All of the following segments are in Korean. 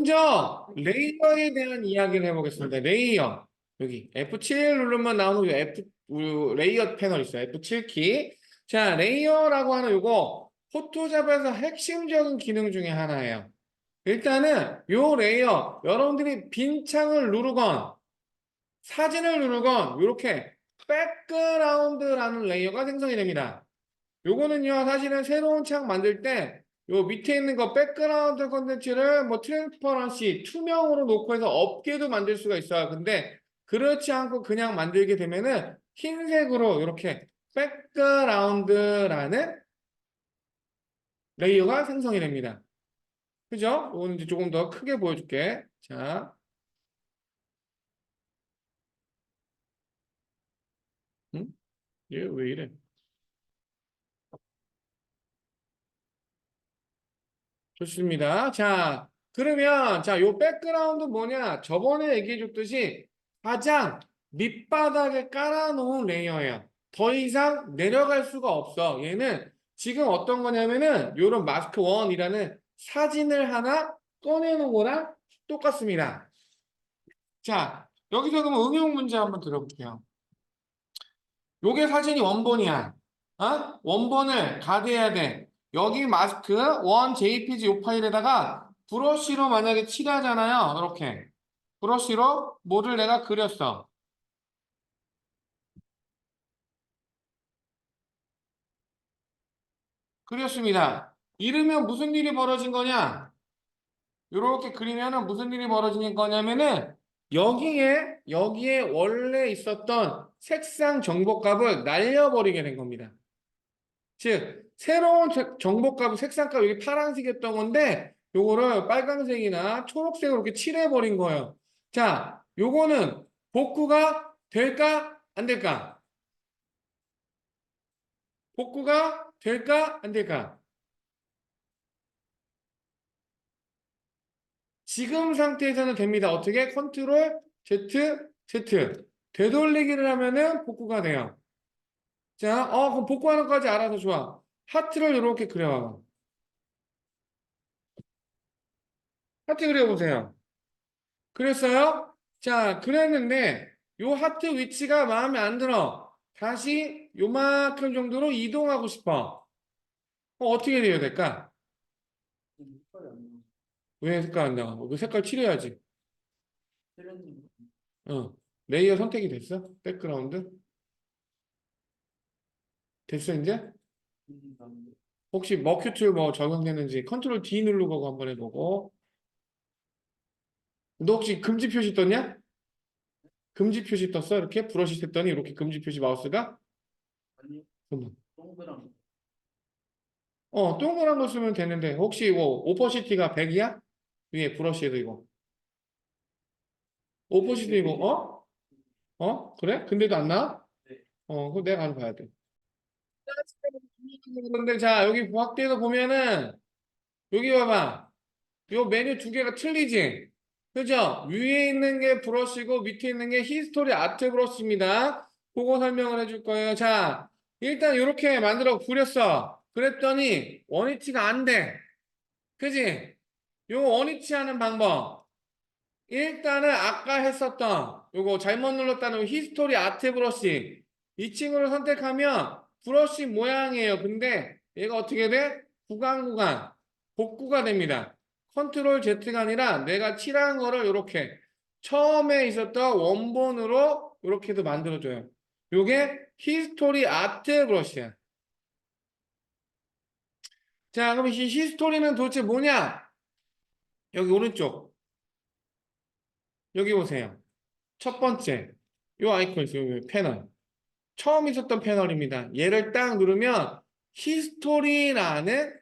먼저 레이어에 대한 이야기를 해보겠습니다. 레이어. 여기 F7 누르면 나오는 레이어 패널 있어요. F7 키. 자, 레이어라고 하는 요거 포토샵에서 핵심적인 기능 중에 하나예요. 일단은 요 레이어 여러분들이 빈 창을 누르건 사진을 누르건 이렇게 백그라운드라는 레이어가 생성이 됩니다. 요거는요, 사실은 새로운 창 만들 때, 요 밑에 있는 거 백그라운드 컨텐츠를 뭐 트랜스퍼런시, 투명으로 놓고 해서 없게도 만들 수가 있어요. 근데 그렇지 않고 그냥 만들게 되면은 흰색으로 이렇게 백그라운드라는 레이어가 생성이 됩니다. 그죠? 이거는 이제 조금 더 크게 보여줄게. 자, 응? 얘 왜 이래? 좋습니다. 자, 그러면, 자, 요 백그라운드 뭐냐? 저번에 얘기해 줬듯이 가장 밑바닥에 깔아놓은 레이어예요. 더 이상 내려갈 수가 없어. 얘는 지금 어떤 거냐면은, 요런 마스크 1이라는 사진을 하나 꺼내놓은 거랑 똑같습니다. 자, 여기서 그럼 응용 문제 한번 들어볼게요. 요게 사진이 원본이야. 어? 원본을 가드해야 돼. 여기 마스크 원 JPG 요 파일에다가 브러쉬로 만약에 칠하잖아요. 이렇게. 브러쉬로 뭐를 내가 그렸어. 그렸습니다. 이러면 무슨 일이 벌어진 거냐? 이렇게 그리면은 무슨 일이 벌어지는 거냐면은 여기에 원래 있었던 색상 정보값을 날려버리게 된 겁니다. 즉 새로운 정보값, 색상값 여기 파란색이었던 건데 요거를 빨간색이나 초록색으로 이렇게 칠해버린 거예요. 자, 요거는 복구가 될까? 안 될까? 복구가 될까? 안 될까? 지금 상태에서는 됩니다. 어떻게? 컨트롤 Z, Z. 되돌리기를 하면은 복구가 돼요. 자, 그럼 복구하는 것까지 알아서 좋아. 하트를 이렇게 그려봐. 하트 그려보세요. 그랬어요? 자, 그랬는데 요 하트 위치가 마음에 안 들어. 다시 요만큼 정도로 이동하고 싶어. 어떻게 돼야 될까? 왜 색깔 안 나와? 그 색깔 칠해야지. 어. 레이어 선택이 됐어? 백그라운드? 됐어, 이제? 혹시 머큐툴 뭐 적용되는지 컨트롤 D 누르고 한번 해보고. 너 혹시 금지 표시 떴냐? 금지 표시 떴어? 이렇게 브러쉬 했더니 이렇게 금지 표시 마우스가? 잠깐만. 동그란 거 쓰면 되는데 혹시 뭐 오퍼시티가 100이야? 위에 브러쉬에도 이거 오퍼시티 이거 그래? 근데도 안 나와? 그거 내가 가서 봐야 돼. 그런데 자 여기 확대해서 보면은 여기 봐봐. 요 메뉴 두 개가 틀리지? 그죠? 위에 있는 게 브러쉬고 밑에 있는 게 히스토리 아트 브러쉬입니다. 그거 설명을 해줄 거예요. 자 일단 이렇게 만들어 그렸어. 그랬더니 원위치가 안 돼. 그지? 요 원위치 하는 방법. 일단은 아까 했었던 요거 잘못 눌렀다는 히스토리 아트 브러쉬 이 친구를 선택하면 브러쉬 모양이에요. 근데 얘가 어떻게 돼? 구간 복구가 됩니다. 컨트롤 Z가 아니라 내가 칠한 거를 이렇게 처음에 있었던 원본으로 이렇게도 만들어줘요. 요게 히스토리 아트 브러쉬야. 자, 그럼 이 히스토리는 도대체 뭐냐? 여기 오른쪽 여기 보세요. 첫 번째 요 아이콘 있어요. 요 패널. 처음 있었던 패널입니다. 얘를 딱 누르면 히스토리라는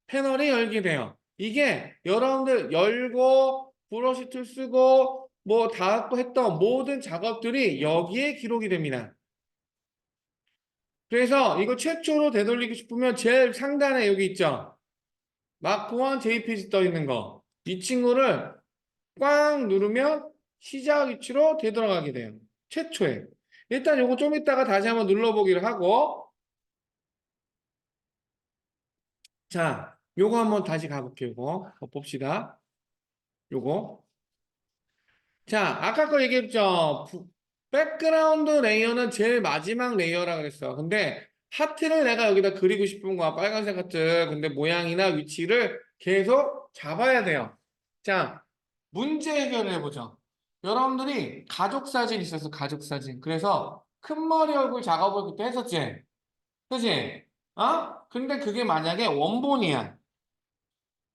패널이 열게 돼요. 이게 여러분들 열고 브러쉬 툴 쓰고 뭐 다 했던 모든 작업들이 여기에 기록이 됩니다. 그래서 이거 최초로 되돌리고 싶으면 제일 상단에 여기 있죠. 마크 1 JPG 떠 있는 거. 이 친구를 꽉 누르면 시작 위치로 되돌아가게 돼요. 최초에. 일단 요거 좀 이따가 다시 한번 눌러보기를 하고 자 요거 한번 다시 가볼게요. 요거 봅시다. 요거. 자, 아까 거 얘기했죠. 백그라운드 레이어는 제일 마지막 레이어라 그랬어. 근데 하트를 내가 여기다 그리고 싶은 거야. 빨간색 하트. 근데 모양이나 위치를 계속 잡아야 돼요. 자, 문제 해결을 해보죠. 여러분들이 가족 사진 있었어. 가족 사진. 그래서 큰 머리 얼굴 작업을 그때 했었지. 그치? 어? 근데 그게 만약에 원본이야.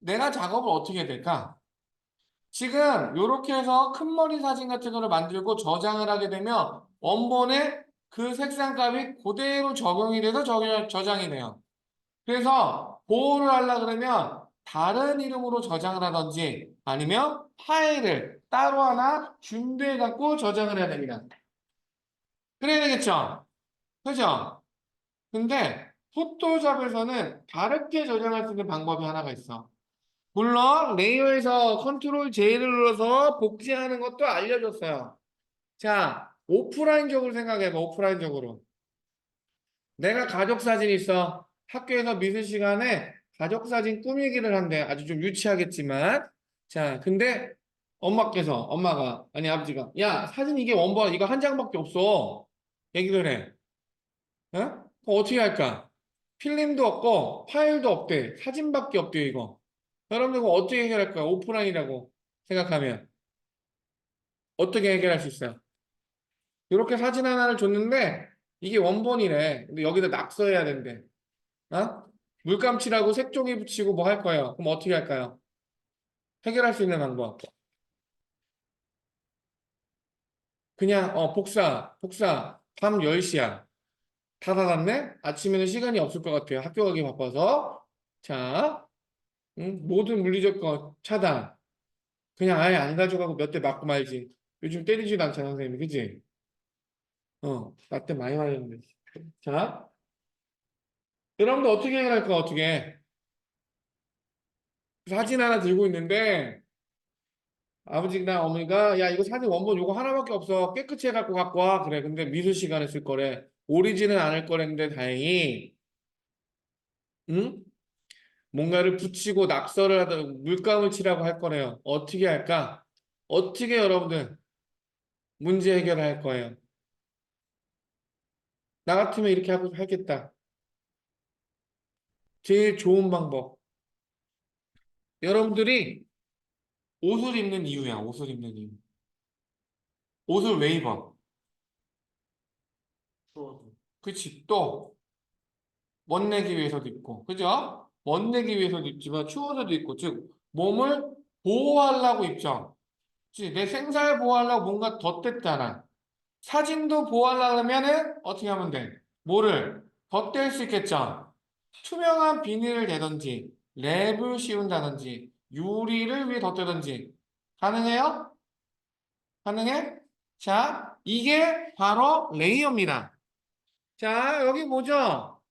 내가 작업을 어떻게 해야 될까? 지금 이렇게 해서 큰 머리 사진 같은 거를 만들고 저장을 하게 되면 원본에 그 색상값이 그대로 적용이 돼서 저장이 돼요. 그래서 보호를 하려 그러면 다른 이름으로 저장을 하든지 아니면 파일을 따로 하나 준비해 갖고 저장을 해야 됩니다. 그래야 되겠죠? 그죠? 근데 포토샵에서는 다르게 저장할 수 있는 방법이 하나가 있어. 물론 레이어에서 컨트롤 J를 눌러서 복제하는 것도 알려줬어요. 자, 오프라인적으로 생각해봐. 오프라인적으로. 내가 가족 사진 있어. 학교에서 미술 시간에 가족 사진 꾸미기를 한대. 아주 좀 유치하겠지만. 자, 근데 엄마가 아니 아버지가 야, 사진 이게 원본 이거 한 장밖에 없어. 얘기를 해. 어? 그럼 어떻게 할까? 필름도 없고 파일도 없대. 사진밖에 없대 이거. 여러분들 이거 어떻게 해결할 거야? 오프라인이라고 생각하면 어떻게 해결할 수 있어요? 이렇게 사진 하나를 줬는데 이게 원본이래. 근데 여기다 낙서해야 된대. 어? 물감 칠하고 색종이 붙이고 뭐 할 거예요? 그럼 어떻게 할까요? 해결할 수 있는 방법. 그냥 복사 밤 10시야. 다 닫았네? 아침에는 시간이 없을 것 같아요. 학교 가기 바빠서. 자, 모든 물리적 거 차단. 그냥 아예 안 가져가고 몇 대 맞고 말지. 요즘 때리지도 않잖아, 선생님이. 그지? 나 때 많이 맞았는데. 자, 여러분들 어떻게 해결할까, 어떻게? 사진 하나 들고 있는데, 아버지나 어머니가, 야, 이거 사진 원본 요거 하나밖에 없어. 깨끗이 해갖고 갖고 와. 그래. 근데 미술 시간에 쓸 거래. 오리지는 않을 거랬는데, 다행히, 응? 뭔가를 붙이고 낙서를 하다 물감을 칠하고 할 거래요. 어떻게 할까? 어떻게 여러분들 문제 해결을 할 거예요? 나 같으면 이렇게 하고 하겠다. 제일 좋은 방법. 여러분들이 옷을 입는 이유야, 옷을 입는 이유. 옷을 왜 입어? 그치, 또, 멋내기 위해서도 입고, 그죠? 멋내기 위해서도 입지만, 추워서도 입고, 즉, 몸을 보호하려고 입죠. 그치, 내 생사를 보호하려고 뭔가 덧댔잖아. 사진도 보호하려면은 어떻게 하면 돼? 뭐를? 덧댈 수 있겠죠? 투명한 비닐을 대든지, 랩을 씌운다든지, 유리를 위에 덧대든지, 가능해요? 가능해? 자, 이게 바로 레이어입니다. 자, 여기 보죠?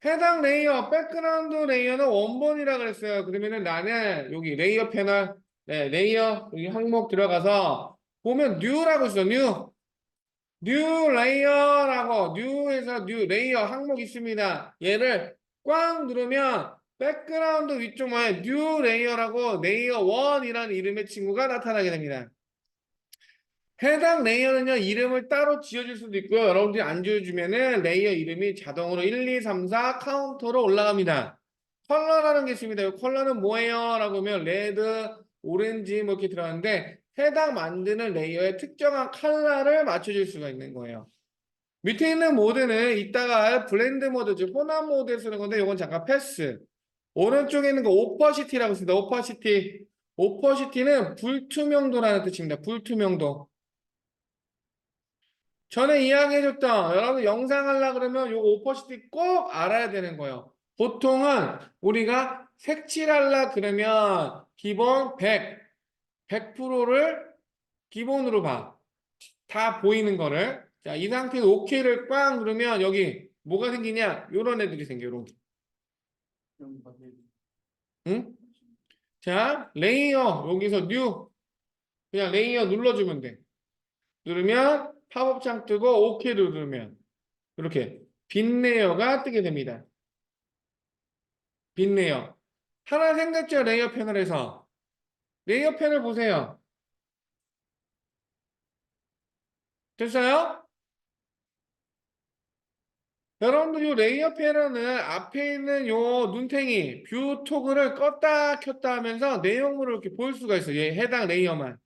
해당 레이어, 백그라운드 레이어는 원본이라 그랬어요. 그러면은 나는 여기 레이어 패널, 네, 레이어, 여기 항목 들어가서 보면 뉴라고 있어, 뉴. 뉴 레이어라고, 뉴에서 뉴 레이어 항목 있습니다. 얘를 꽉 누르면 백그라운드 위쪽 뭐에 뉴 레이어라고 레이어 1이라는 이름의 친구가 나타나게 됩니다. 해당 레이어는요, 이름을 따로 지어줄 수도 있고요. 여러분들이 안 지어주면은 레이어 이름이 자동으로 1, 2, 3, 4 카운터로 올라갑니다. 컬러라는 게 있습니다. 이 컬러는 뭐예요? 라고 하면 레드, 오렌지 뭐 이렇게 들어가는데 해당 만드는 레이어의 특정한 컬러를 맞춰줄 수가 있는 거예요. 밑에 있는 모드는 이따가 블렌드 모드, 즉 혼합 모드에 쓰는 건데 이건 잠깐 패스. 오른쪽에 있는 거 오퍼시티라고 씁니다. 오퍼시티. 오퍼시티는 불투명도라는 뜻입니다. 불투명도. 전에 이야기해줬던 여러분 영상 하려고 그러면 요 오퍼시티 꼭 알아야 되는 거예요. 보통은 우리가 색칠하려 그러면 기본 100%를 기본으로 봐. 다 보이는 거를. 자, 이 상태에서 OK를 꽉 누르면 여기 뭐가 생기냐? 요런 애들이 생겨, 요런 게. 응? 자, 레이어, 여기서 뉴. 그냥 레이어 눌러주면 돼. 누르면 팝업 창 뜨고 OK 누르면 이렇게 빈 레이어가 뜨게 됩니다. 빈 레이어. 하나 생겼죠? 레이어 패널에서. 레이어 패널 보세요. 됐어요? 여러분들 요 레이어 패널은 앞에 있는 요 눈탱이 뷰 토글을 껐다 켰다 하면서 내용물을 이렇게 볼 수가 있어요. 얘 해당 레이어만.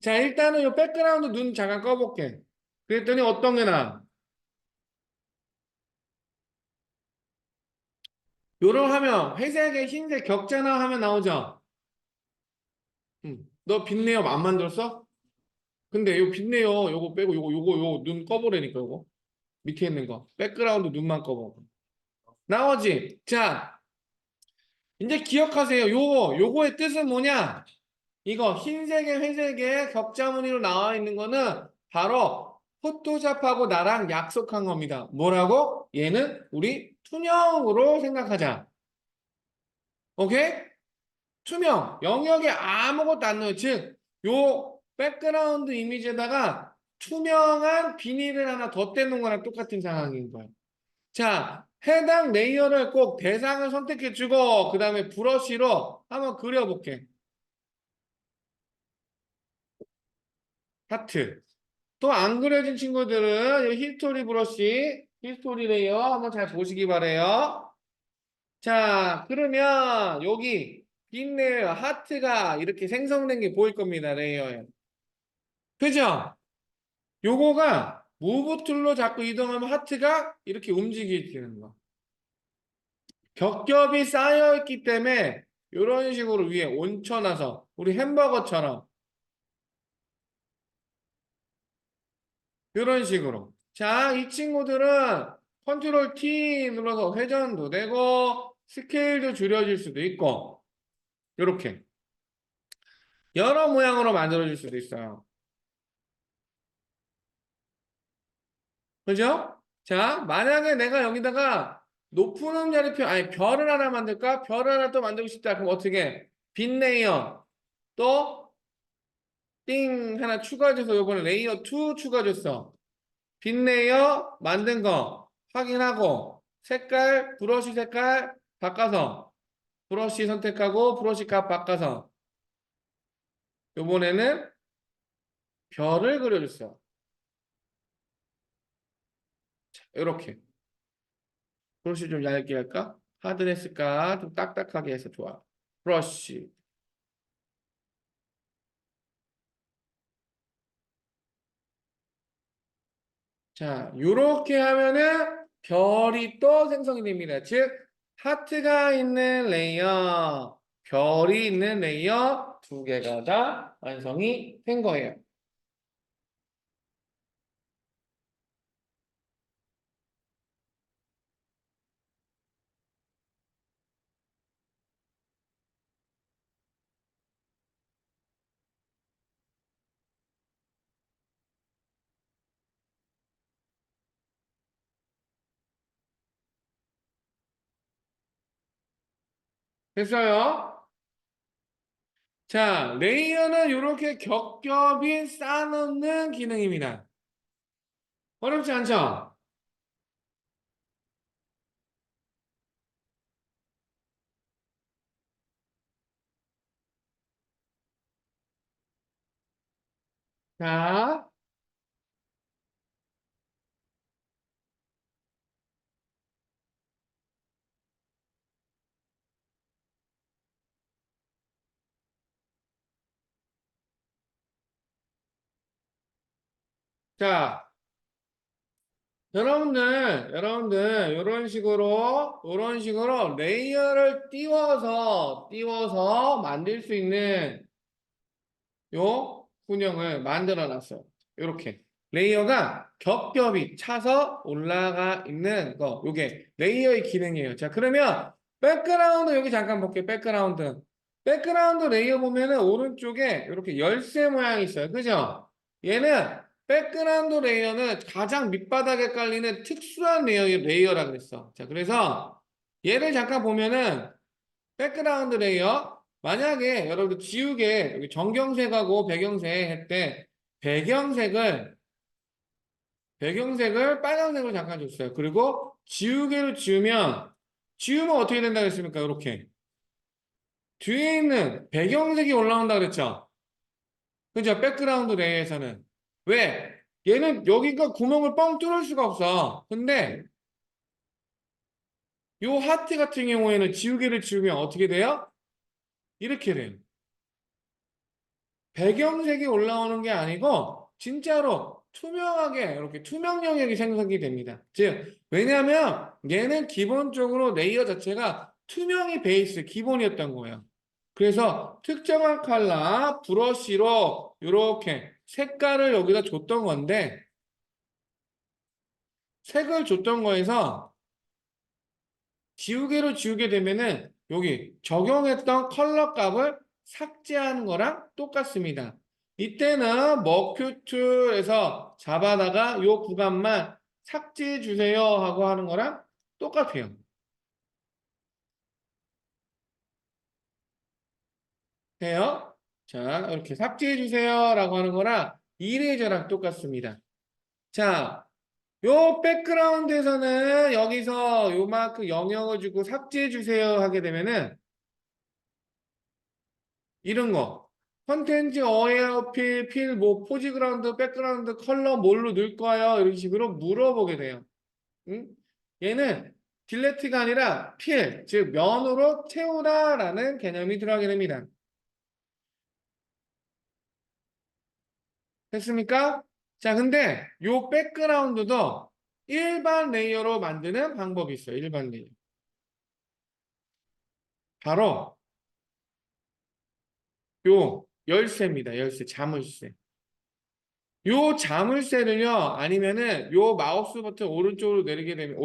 자, 일단은 요 백그라운드 눈 잠깐 꺼볼게. 그랬더니 어떤 게 나? 요런 화면, 회색에 흰색 격자나 화면 나오죠? 너 빛내어 안 만들었어? 근데 요 빛내어 요거 빼고 요거 눈 꺼보라니까 요거. 밑에 있는 거. 백그라운드 눈만 꺼보. 나오지? 자, 이제 기억하세요. 요거의 뜻은 뭐냐? 이거 흰색에 회색에 격자 무늬로 나와 있는 거는 바로 포토샵하고 나랑 약속한 겁니다. 뭐라고? 얘는 우리 투명으로 생각하자. 오케이? 투명. 영역에 아무것도 안 넣어요. 즉, 요 백그라운드 이미지에다가 투명한 비닐을 하나 덧대는 거랑 똑같은 상황인 거예요. 자, 해당 레이어를 꼭 대상을 선택해주고 그 다음에 브러쉬로 한번 그려볼게. 하트. 또 안 그려진 친구들은 이 히스토리 브러쉬, 히스토리 레이어 한번 잘 보시기 바래요. 자, 그러면 여기 빈 레이어 하트가 이렇게 생성된 게 보일 겁니다. 레이어에. 그죠? 요거가 무브 툴로 자꾸 이동하면 하트가 이렇게 움직이게 되는 거. 겹겹이 쌓여 있기 때문에 이런 식으로 위에 얹혀놔서 우리 햄버거처럼 이런 식으로. 자, 이 친구들은 컨트롤 T 눌러서 회전도 되고 스케일도 줄여질 수도 있고 이렇게 여러 모양으로 만들어질 수도 있어요. 그죠? 자, 만약에 내가 여기다가 높은 음자리표 아니 별을 하나 만들까? 별을 하나 또 만들고 싶다. 그럼 어떻게? 빈 레이어 또 띵 하나 추가해줘서 요번에 레이어 2 추가해줬어. 빈 레이어 만든 거 확인하고 색깔 브러쉬 색깔 바꿔서 브러쉬 선택하고 브러쉬 값 바꿔서 요번에는 별을 그려줬어. 이렇게 브러쉬 좀 얇게 할까? 하드했을까? 좀 딱딱하게 해서 좋아. 브러쉬. 자, 요렇게 하면은 별이 또 생성이 됩니다. 즉, 하트가 있는 레이어, 별이 있는 레이어 두 개가 다 완성이 된 거예요. 됐어요? 자, 레이어는 이렇게 겹겹이 쌓아놓는 기능입니다. 어렵지 않죠? 자, 자, 여러분들, 이런 식으로 레이어를 띄워서 만들 수 있는 요 fun형을 만들어 놨어요. 이렇게. 레이어가 겹겹이 차서 올라가 있는 거. 요게 레이어의 기능이에요. 자, 그러면 백그라운드 여기 잠깐 볼게요. 백그라운드. 백그라운드 레이어 보면은 오른쪽에 이렇게 열쇠 모양이 있어요. 그죠? 얘는 백그라운드 레이어는 가장 밑바닥에 깔리는 특수한 레이어라 그랬어. 자, 그래서 얘를 잠깐 보면은 백그라운드 레이어 만약에 여러분들 지우개 여기 정경색하고 배경색 할 때 배경색을 배경색을 빨간색으로 잠깐 줬어요. 그리고 지우개로 지우면 지우면 어떻게 된다 그랬습니까? 이렇게. 뒤에 있는 배경색이 올라온다 그랬죠? 그죠? 백그라운드 레이에서는. 왜? 얘는 여기가 구멍을 뻥 뚫을 수가 없어. 근데 요 하트 같은 경우에는 지우개를 지우면 어떻게 돼요? 이렇게 돼요. 배경색이 올라오는 게 아니고 진짜로 투명하게 이렇게 투명 영역이 생성이 됩니다. 즉, 왜냐하면 얘는 기본적으로 레이어 자체가 투명이 베이스 기본이었던 거예요. 그래서 특정한 컬러 브러쉬로 이렇게 색깔을 여기다 줬던 건데 색을 줬던 거에서 지우개로 지우게 되면은 여기 적용했던 컬러 값을 삭제하는 거랑 똑같습니다. 이때는 머큐툴에서 잡아다가 이 구간만 삭제해 주세요 하고 하는 거랑 똑같아요. 돼요? 자, 이렇게 삭제해 주세요 라고 하는 거랑 이레저랑 똑같습니다. 자, 요 백그라운드에서는 여기서 요만큼 영역을 주고 삭제해 주세요 하게 되면은 이런 거. 컨텐츠, 어에어필, 필, 뭐, 포지그라운드, 백그라운드, 컬러 뭘로 넣을 거예요? 이런 식으로 물어보게 돼요. 응? 얘는 딜레트가 아니라 필, 즉 면으로 채우다라는 개념이 들어가게 됩니다. 됐습니까? 자, 근데 요 백그라운드도 일반 레이어로 만드는 방법이 있어요. 일반 레이어. 바로 요 열쇠입니다. 열쇠, 자물쇠. 요 자물쇠를요, 아니면은 요 마우스 버튼 오른쪽으로 내리게 되면,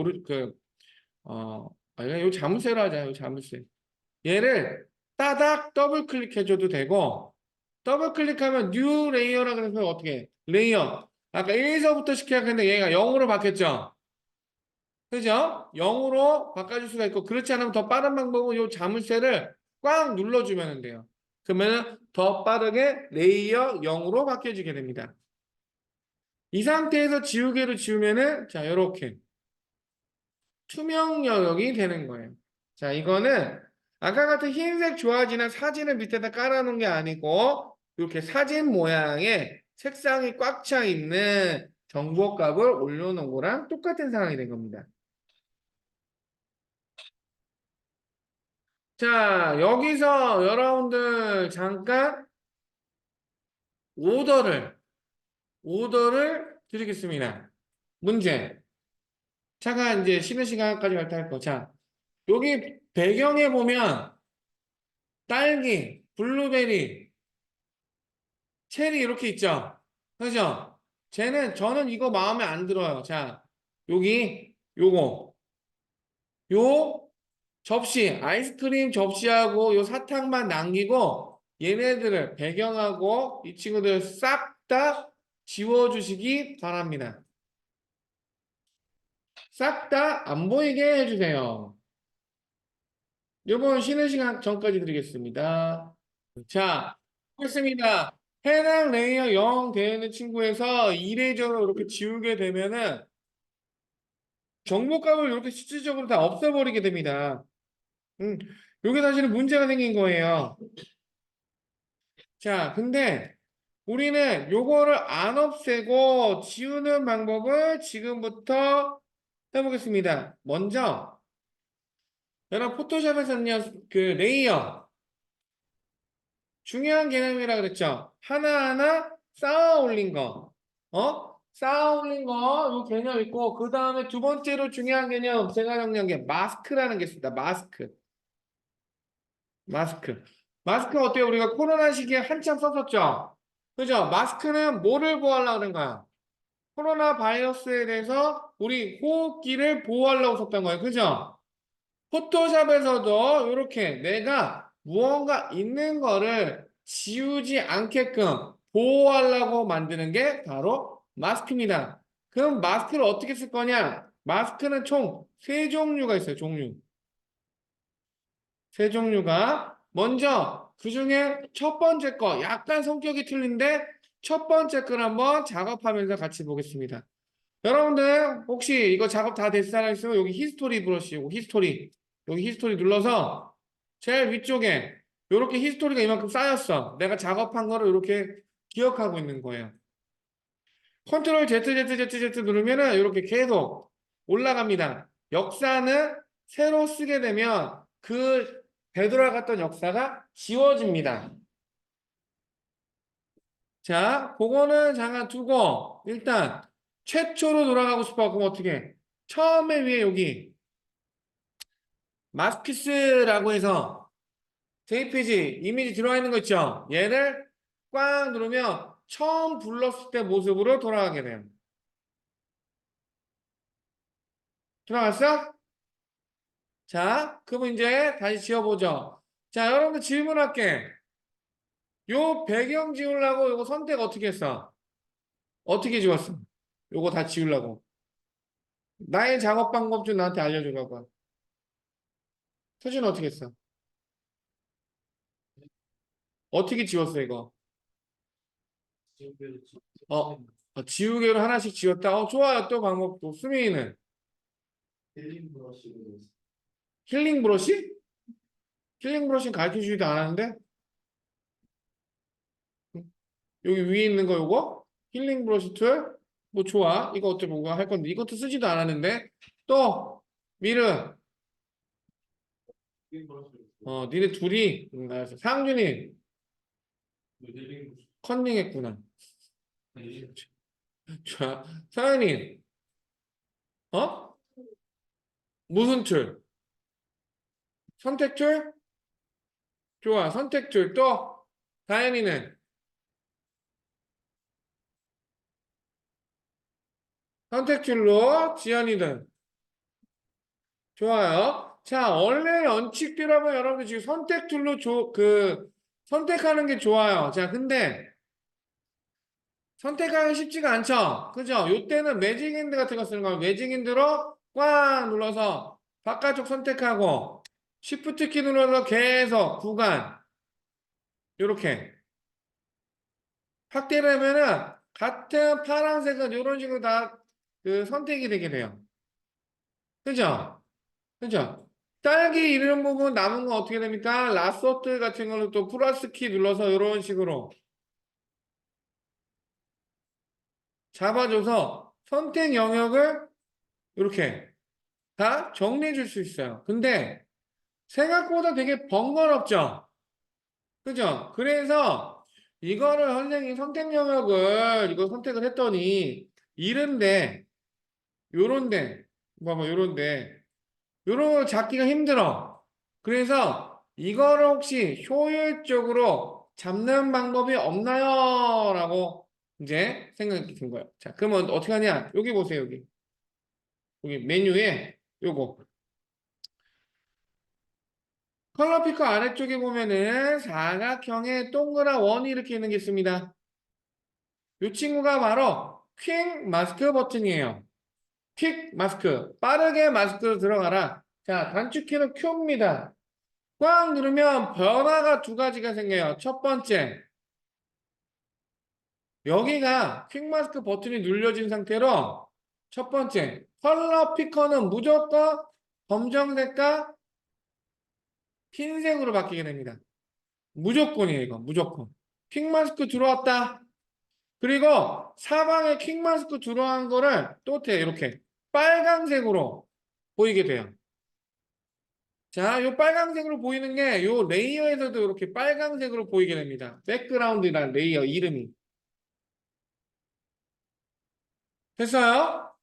아니, 요 자물쇠로 하자, 요 자물쇠. 얘를 따닥 더블 클릭해줘도 되고, 더블 클릭하면 뉴 레이어라 그래서 어떻게 해? 레이어. 아까 1에서부터 시작했는데 얘가 0으로 바뀌었죠? 그죠? 0으로 바꿔줄 수가 있고, 그렇지 않으면 더 빠른 방법은 요 자물쇠를 꽉 눌러주면 돼요. 그러면 더 빠르게 레이어 0으로 바뀌어지게 됩니다. 이 상태에서 지우개로 지우면은 자 이렇게 투명 영역이 되는 거예요. 자 이거는 아까 같은 흰색 조화지나 사진을 밑에다 깔아놓은 게 아니고 이렇게 사진 모양의 색상이 꽉 차 있는 정보값을 올려놓은 거랑 똑같은 상황이 된 겁니다. 자 여기서 여러분들 잠깐 오더를 드리겠습니다. 문제. 잠깐 이제 쉬는 시간까지 갈 때 할 거. 자 여기 배경에 보면 딸기, 블루베리, 체리 이렇게 있죠. 그죠? 저는 이거 마음에 안 들어요. 자, 여기 요 접시, 아이스크림 접시하고 요 사탕만 남기고 얘네들을 배경하고 이 친구들 싹 다 지워주시기 바랍니다. 싹 다 안 보이게 해주세요. 요번 쉬는 시간 전까지 드리겠습니다. 자, 했습니다. 해당 레이어 0 되는 친구에서 이례적으로 이렇게 지우게 되면은 정보값을 이렇게 실질적으로 다 없애버리게 됩니다. 음, 요게 사실은 문제가 생긴 거예요. 자, 근데 우리는 요거를 안 없애고 지우는 방법을 지금부터 해보겠습니다. 먼저, 여러분 포토샵에서는요, 그 레이어, 중요한 개념이라 그랬죠. 하나하나 쌓아 올린 거. 쌓아 올린 거, 요 개념 있고, 그 다음에 두 번째로 중요한 개념, 제가 정리한 게 마스크라는 게 있습니다. 마스크. 마스크. 마스크 어때요? 우리가 코로나 시기에 한참 썼었죠? 그죠? 마스크는 뭐를 보호하려고 그런 거야? 코로나 바이러스에 대해서 우리 호흡기를 보호하려고 썼던 거예요. 그죠? 포토샵에서도 이렇게 내가 무언가 있는 거를 지우지 않게끔 보호하려고 만드는 게 바로 마스크입니다. 그럼 마스크를 어떻게 쓸 거냐? 마스크는 총 세 종류가 있어요. 세 종류가. 먼저 그 중에 첫 번째 거 약간 성격이 틀린데 첫 번째 걸 한번 작업하면서 같이 보겠습니다. 여러분들 혹시 이거 작업 다 됐을 사람 있으면 여기 히스토리 브러쉬, 요거 히스토리 여기 히스토리 눌러서 제일 위쪽에 이렇게 히스토리가 이만큼 쌓였어. 내가 작업한 거를 이렇게 기억하고 있는 거예요. 컨트롤 Z 누르면은 이렇게 계속 올라갑니다. 역사는 새로 쓰게 되면 그 되돌아갔던 역사가 지워집니다. 자, 그거는 잠깐 두고 일단 최초로 돌아가고 싶어. 그럼 어떻게 해? 처음에 위에 여기 마스키스라고 해서 JPG 이미지 들어와 있는 거 있죠? 얘를 꽉 누르면 처음 불렀을 때 모습으로 돌아가게 돼요. 들어갔어? 자, 그럼 이제 다시 지워보죠. 자, 여러분들 질문할게. 요 배경 지우려고 요거 선택 어떻게 했어? 어떻게 지웠어? 요거 다 지우려고. 나의 작업 방법 좀 나한테 알려주라고. 서준 어떻게 했어? 어떻게 지웠어, 이거? 어, 지우개로 하나씩 지웠다. 좋아요. 또 방법 또. 수민이는? 힐링 브러쉬? 힐링 브러쉬는 가르쳐 주지도 않았는데? 여기 위에 있는 거 요거? 힐링 브러쉬 툴? 뭐 좋아. 이거 어때 뭐가 할 건데. 이것도 쓰지도 않았는데. 또, 미르. 니네 둘이, 알았어. 상준이 컨닝 했구나. 자, 서현이, 어? 무슨 툴? 선택 툴? 좋아. 선택 툴. 또, 다현이는 선택 툴로, 지연이는 좋아요. 자, 원래 원칙대로면 여러분들 지금 선택 툴로 선택하는 게 좋아요. 자, 근데 선택하기 쉽지가 않죠? 그죠? 요때는 매직 핸드 같은 거 쓰는 거예요. 매직 핸드로 꽉 눌러서 바깥쪽 선택하고 Shift 키 눌러서 계속 구간 요렇게 확대를 하면은 같은 파란색은 이런 식으로 다 그 선택이 되게 돼요. 그죠? 그죠? 딸기 이름 부분 남은 건 어떻게 됩니까? 라소트 같은 거는 또 플러스 키 눌러서 이런 식으로 잡아줘서 선택 영역을 이렇게 다 정리해 줄 수 있어요. 근데 생각보다 되게 번거롭죠? 그죠? 그래서 이거를 선생님 선택 영역을 이거 선택을 했더니 이런데 요런데 봐봐 요런데 요런 거 잡기가 힘들어. 그래서 이거를 혹시 효율적으로 잡는 방법이 없나요? 라고 이제 생각이 든 거예요. 자, 그러면 어떻게 하냐? 여기 보세요, 여기. 여기 메뉴에 요거. 컬러 피커 아래쪽에 보면은 사각형의 동그란 원이 이렇게 있는 게 있습니다. 이 친구가 바로 퀵 마스크 버튼이에요. 퀵 마스크. 빠르게 마스크로 들어가라. 자, 단축키는 Q입니다. 꽉 누르면 변화가 두 가지가 생겨요. 첫 번째, 여기가 퀵 마스크 버튼이 눌려진 상태로 첫 번째, 컬러 피커는 무조건 검정색과 흰색으로 바뀌게 됩니다. 무조건이에요, 이거. 무조건. 퀵 마스크 들어왔다. 그리고 사방에 퀵 마스크 들어간 거를 또 이렇게 빨강색으로 보이게 돼요. 자, 요 빨강색으로 보이는 게 요 레이어에서도 이렇게 빨강색으로 보이게 됩니다. 백그라운드라는 레이어 이름이. 됐어요?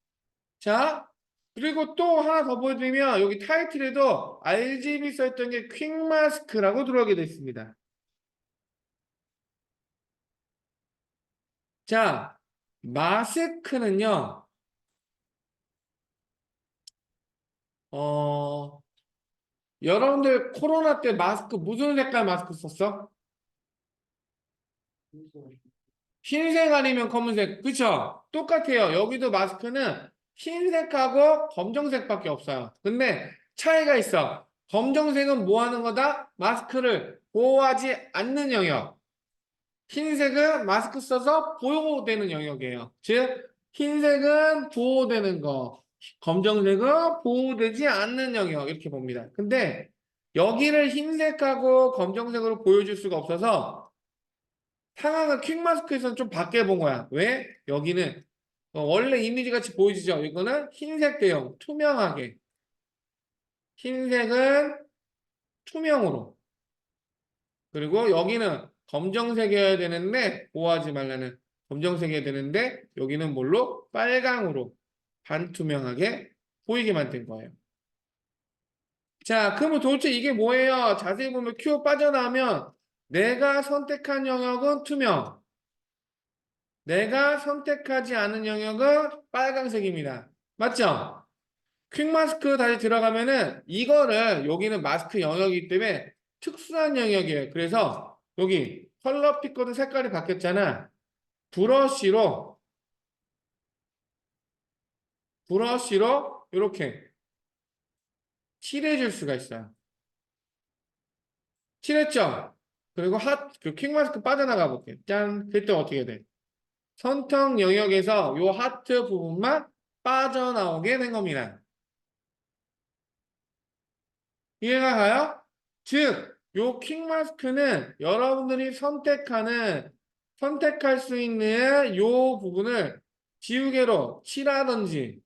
자, 그리고 또 하나 더 보여드리면 여기 타이틀에도 RGB 써있던 게 퀵 마스크라고 들어가게 되어 있습니다. 자, 마스크는요, 어, 여러분들 코로나 때 마스크 무슨 색깔 마스크 썼어? 흰색 아니면 검은색. 그쵸? 똑같아요. 여기도 마스크는 흰색하고 검정색밖에 없어요. 근데 차이가 있어. 검정색은 뭐 하는 거다? 마스크를 보호하지 않는 영역. 흰색은 마스크 써서 보호되는 영역이에요. 즉, 흰색은 보호되는 거. 검정색은 보호되지 않는 영역 이렇게 봅니다. 근데 여기를 흰색하고 검정색으로 보여줄 수가 없어서 상황을 퀵마스크에서는 좀 바뀌어 본 거야. 왜? 여기는 원래 이미지 같이 보이시죠? 이거는 흰색 대용, 투명하게. 흰색은 투명으로. 그리고 여기는 검정색이어야 되는데 보호하지 말라는 검정색이어야 되는데 여기는 뭘로? 빨강으로 반투명하게 보이게 만든 거예요. 자, 그러면 도대체 이게 뭐예요? 자세히 보면 Q 빠져나오면 내가 선택한 영역은 투명. 내가 선택하지 않은 영역은 빨강색입니다. 맞죠? 퀵 마스크 다시 들어가면은 이거를 여기는 마스크 영역이기 때문에 특수한 영역이에요. 그래서 여기 컬러 피커드 색깔이 바뀌었잖아. 브러쉬로 이렇게 칠해줄 수가 있어요. 칠했죠? 그리고 퀵 마스크 빠져나가 볼게요. 짠. 그때 어떻게 돼? 선택 영역에서 요 하트 부분만 빠져나오게 된 겁니다. 이해가 가요? 즉, 요 퀵마스크는 여러분들이 선택할 수 있는 요 부분을 지우개로 칠하든지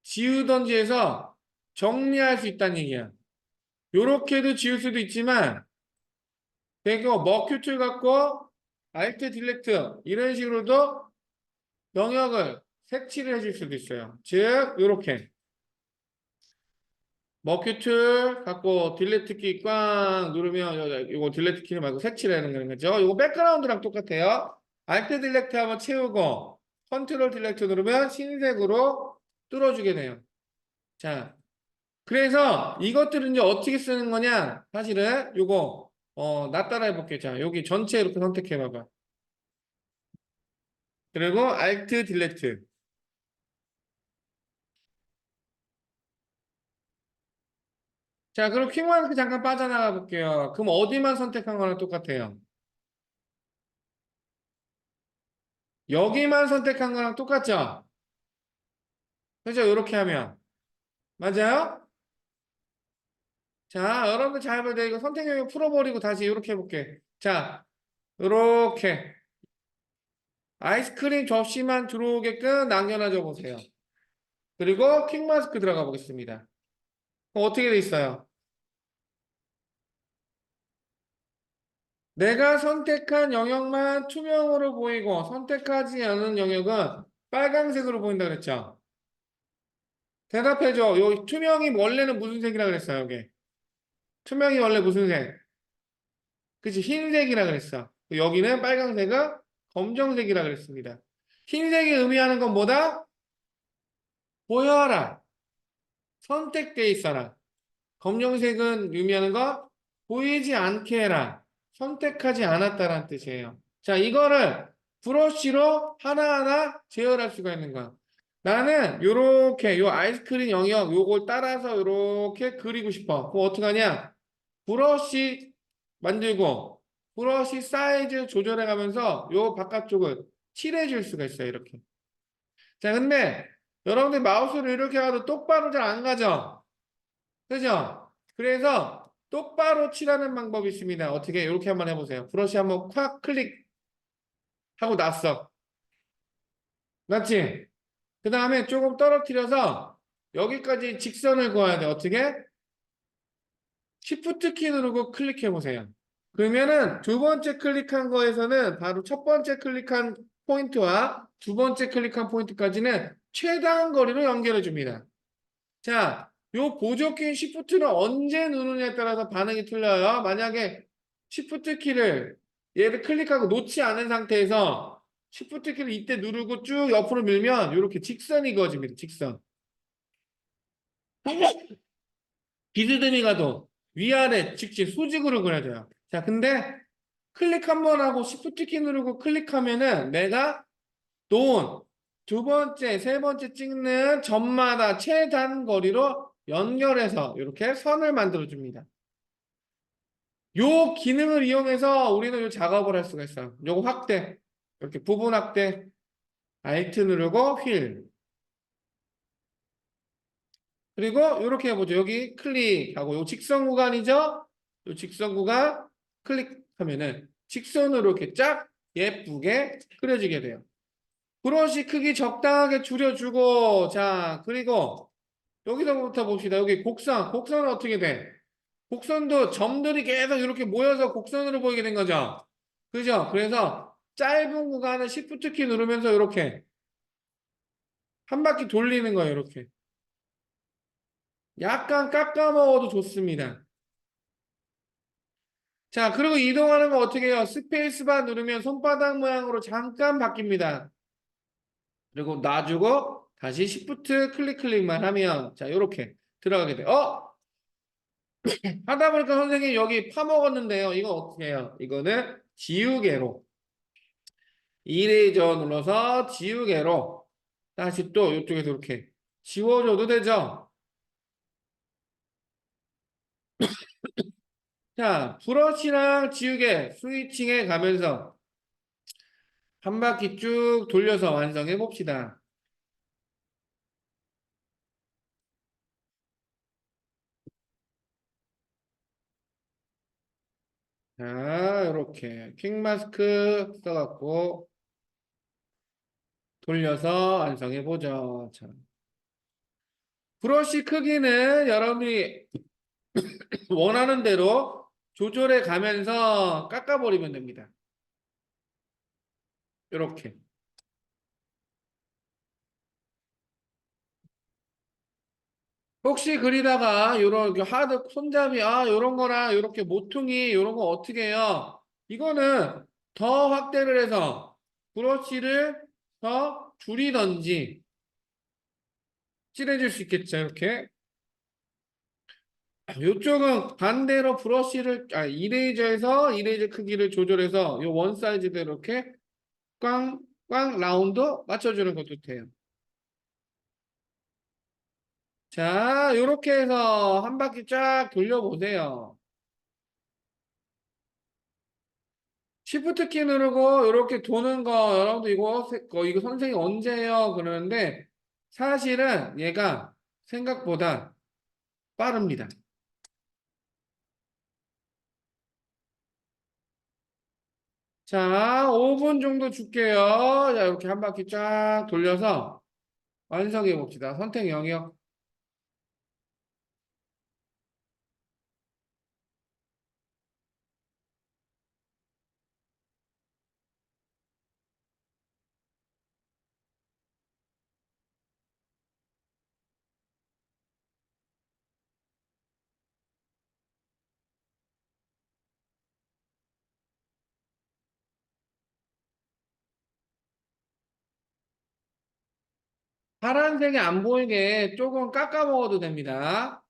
지우든지 해서 정리할 수 있다는 얘기야. 요렇게도 지울 수도 있지만 그리고 머큐 툴 갖고 알트 딜렉트 이런 식으로도 영역을 색칠을 해줄 수도 있어요. 즉, 요렇게 머큐 툴 갖고 딜리트 키 꽝 누르면 이거 딜리트 키 말고 색칠하는 거죠. 이거 백그라운드랑 똑같아요. 알트 딜렉트 한번 채우고 컨트롤 딜렉트 누르면 흰색으로 뚫어주게 돼요. 자, 그래서 이것들은 이제 어떻게 쓰는 거냐? 사실은 요거 나 따라해 볼게요. 자, 여기 전체 이렇게 선택해 봐봐. 그리고 알트 딜렉트. 자, 그럼 킹마스크 잠깐 빠져나가 볼게요. 그럼 어디만 선택한 거랑 똑같아요? 여기만 선택한 거랑 똑같죠? 그죠? 이렇게 하면. 맞아요? 자, 여러분들 잘 봐야 돼. 이거 선택 영역 풀어버리고 다시 이렇게 해볼게. 자, 이렇게. 아이스크림 접시만 들어오게끔 남겨놔줘 보세요. 그리고 퀵 마스크 들어가 보겠습니다. 그럼 어떻게 돼 있어요? 내가 선택한 영역만 투명으로 보이고 선택하지 않은 영역은 빨간색으로 보인다 그랬죠? 대답해줘. 요 투명이 원래는 무슨 색이라 그랬어요, 여기? 투명이 원래 무슨 색? 그치, 흰색이라 그랬어. 여기는 빨간색은 검정색이라 그랬습니다. 흰색이 의미하는 건 뭐다? 보여라. 선택돼 있어라. 검정색은 의미하는 거 보이지 않게 해라. 선택하지 않았다라는 뜻이에요. 자, 이거를 브러쉬로 하나하나 제어할 수가 있는 거야. 나는 요렇게 요 아이스크림 영역 요걸 따라서 요렇게 그리고 싶어. 그럼 어떡하냐? 브러쉬 만들고 브러쉬 사이즈 조절해 가면서 요 바깥쪽을 칠해 줄 수가 있어요. 이렇게. 자, 근데 여러분들 마우스를 이렇게 가도 똑바로 잘 안 가죠? 그죠? 그래서 똑바로 칠하는 방법이 있습니다. 어떻게? 이렇게 한번 해보세요. 브러쉬 한번 콱 클릭하고 났어. 맞지? 그 다음에 조금 떨어뜨려서 여기까지 직선을 그어야 돼. 어떻게? Shift 키 누르고 클릭해 보세요. 그러면은 두 번째 클릭한 거에서는 바로 첫 번째 클릭한 포인트와 두 번째 클릭한 포인트까지는 최단 거리로 연결해 줍니다. 자, 요 보조키인 Shift는 언제 누르냐에 따라서 반응이 틀려요. 만약에 Shift 키를 얘를 클릭하고 놓지 않은 상태에서 Shift 키를 이때 누르고 쭉 옆으로 밀면 이렇게 직선이 그어집니다. 직선. 비스듬히 가도 위아래 직진 수직으로 그려져요. 자, 근데 클릭 한 번 하고 Shift 키 누르고 클릭하면은 내가 놓은 두 번째, 세 번째 찍는 점마다 최단 거리로 연결해서 이렇게 선을 만들어 줍니다. 요 기능을 이용해서 우리는 요 작업을 할 수가 있어요. 요거 확대, 이렇게 부분 확대, Alt 누르고 휠. 그리고 이렇게 해보죠. 여기 클릭하고 요 직선 구간이죠? 요 직선 구간 클릭하면은 직선으로 이렇게 쫙 예쁘게 그려지게 돼요. 브러쉬 크기 적당하게 줄여주고 자 그리고 여기서부터 봅시다. 여기 곡선. 곡선은 어떻게 돼? 곡선도 점들이 계속 이렇게 모여서 곡선으로 보이게 된 거죠. 그죠? 그래서 짧은 구간은 Shift 키 누르면서 이렇게 한 바퀴 돌리는 거예요. 이렇게. 약간 깎아 먹어도 좋습니다. 자, 그리고 이동하는 거 어떻게 해요? 스페이스바 누르면 손바닥 모양으로 잠깐 바뀝니다. 그리고 놔주고 다시 Shift 클릭만 하면 자, 이렇게 들어가게 돼요. 하다 보니까 선생님 여기 파먹었는데요. 이거 어떻게 해요? 이거는 지우개로 이레이저 눌러서 지우개로 다시 또 이쪽에서 이렇게 지워줘도 되죠? 자, 브러쉬랑 지우개 스위칭해 가면서 한 바퀴 쭉 돌려서 완성해 봅시다. 자, 이렇게 퀵 마스크 써갖고 돌려서 완성해 보죠. 자, 브러쉬 크기는 여러분이 원하는 대로 조절해 가면서 깎아버리면 됩니다. 이렇게. 혹시 그리다가 요런 하드 손잡이 요런 거나 요렇게 모퉁이 요런 거 어떻게 해요? 이거는 더 확대를 해서 브러쉬를 더 줄이던지 칠해줄 수 있겠죠 이렇게 요쪽은 반대로 브러쉬를 이레이저에서 이레이저 크기를 조절해서 요 원 사이즈대로 이렇게 꽝꽝 라운드 맞춰주는 것도 돼요. 자 요렇게 해서 한 바퀴 쫙 돌려보세요. 시프트 키 누르고 이렇게 도는 거 여러분들 이거 선생님 언제 해요? 그러는데 사실은 얘가 생각보다 빠릅니다. 자, 5분 정도 줄게요. 자, 이렇게 한 바퀴 쫙 돌려서 완성해 봅시다. 선택 영역. 파란색이 안 보이게 조금 깎아 먹어도 됩니다.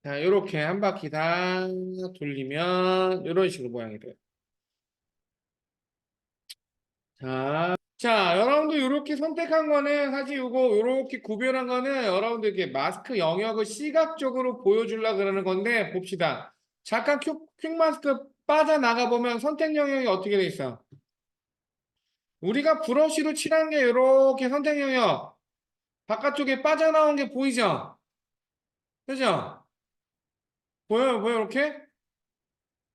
자, 이렇게 한 바퀴 다 돌리면 이런 식으로 모양이 돼요. 자, 여러분들 이렇게 선택한 거는 사실 요거 이렇게 구별한 거는 여러분들께 마스크 영역을 시각적으로 보여주려 그러는 건데 봅시다. 잠깐 퀵 마스크 빠져나가 보면 선택 영역이 어떻게 돼 있어? 우리가 브러쉬로 칠한 게 이렇게 선택 영역 바깥쪽에 빠져나온 게 보이죠? 그죠? 보여요, 이렇게?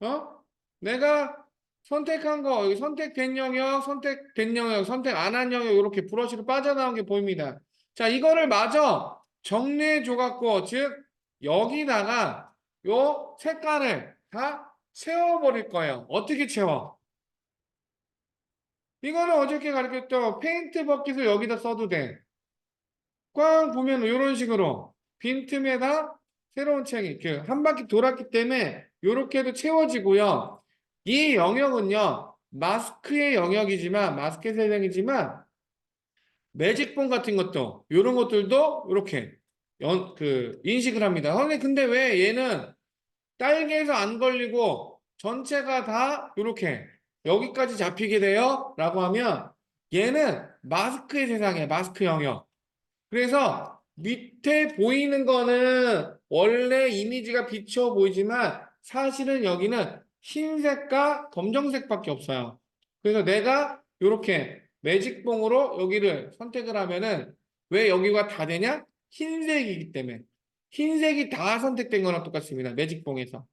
어? 내가 선택한 거, 여기 선택된 영역, 선택된 영역, 선택 안 한 영역, 이렇게 브러쉬로 빠져나온 게 보입니다. 자, 이거를 마저 정리해 줘갖고, 즉, 여기다가 요 색깔을 다 채워버릴 거예요. 어떻게 채워? 이거는 어저께 가르쳤죠. 페인트 버킷을 여기다 써도 돼. 꽝 보면 이런 식으로 빈틈에다 새로운 책이 한 바퀴 돌았기 때문에 이렇게도 채워지고요. 이 영역은요. 마스크의 영역이지만 마스크의 세상이지만 매직본 같은 것도 이런 것들도 이렇게 인식을 합니다. 근데 왜 얘는 딸기에서 안 걸리고 전체가 다 이렇게 여기까지 잡히게 돼요? 라고 하면 얘는 마스크의 세상이에요. 마스크 영역. 그래서 밑에 보이는 거는 원래 이미지가 비쳐 보이지만 사실은 여기는 흰색과 검정색밖에 없어요. 그래서 내가 이렇게 매직봉으로 여기를 선택을 하면은 왜 여기가 다 되냐? 흰색이기 때문에. 흰색이 다 선택된 거랑 똑같습니다. 매직봉에서.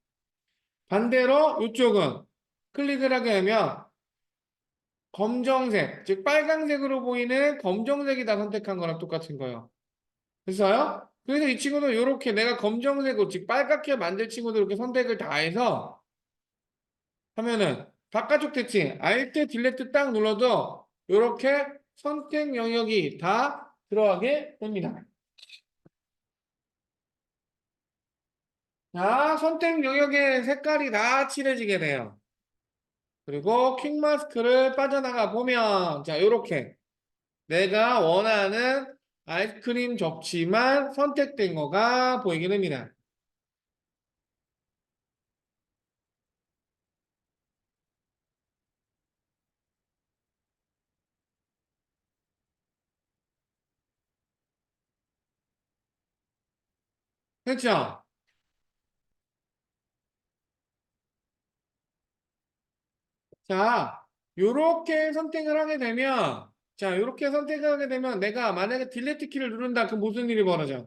반대로 이쪽은 클릭을 하게 되면 검정색, 즉 빨강색으로 보이는 검정색이 다 선택한 거랑 똑같은 거예요. 됐어요? 그래서 이 친구는 이렇게 내가 검정색으로 즉 빨갛게 만들 친구들 이렇게 선택을 다 해서 하면은 바깥쪽 대칭 Alt 딜레트 딱 눌러도 이렇게 선택 영역이 다 들어가게 됩니다. 자, 선택 영역의 색깔이 다 칠해지게 돼요. 그리고 퀵 마스크를 빠져나가 보면 자, 이렇게 내가 원하는 아이스크림 접시만 선택된 거가 보이게 됩니다. 됐죠? 자, 요렇게 선택을 하게 되면, 자, 요렇게 선택을 하게 되면 내가 만약에 딜리트 키를 누른다. 그럼 무슨 일이 벌어져?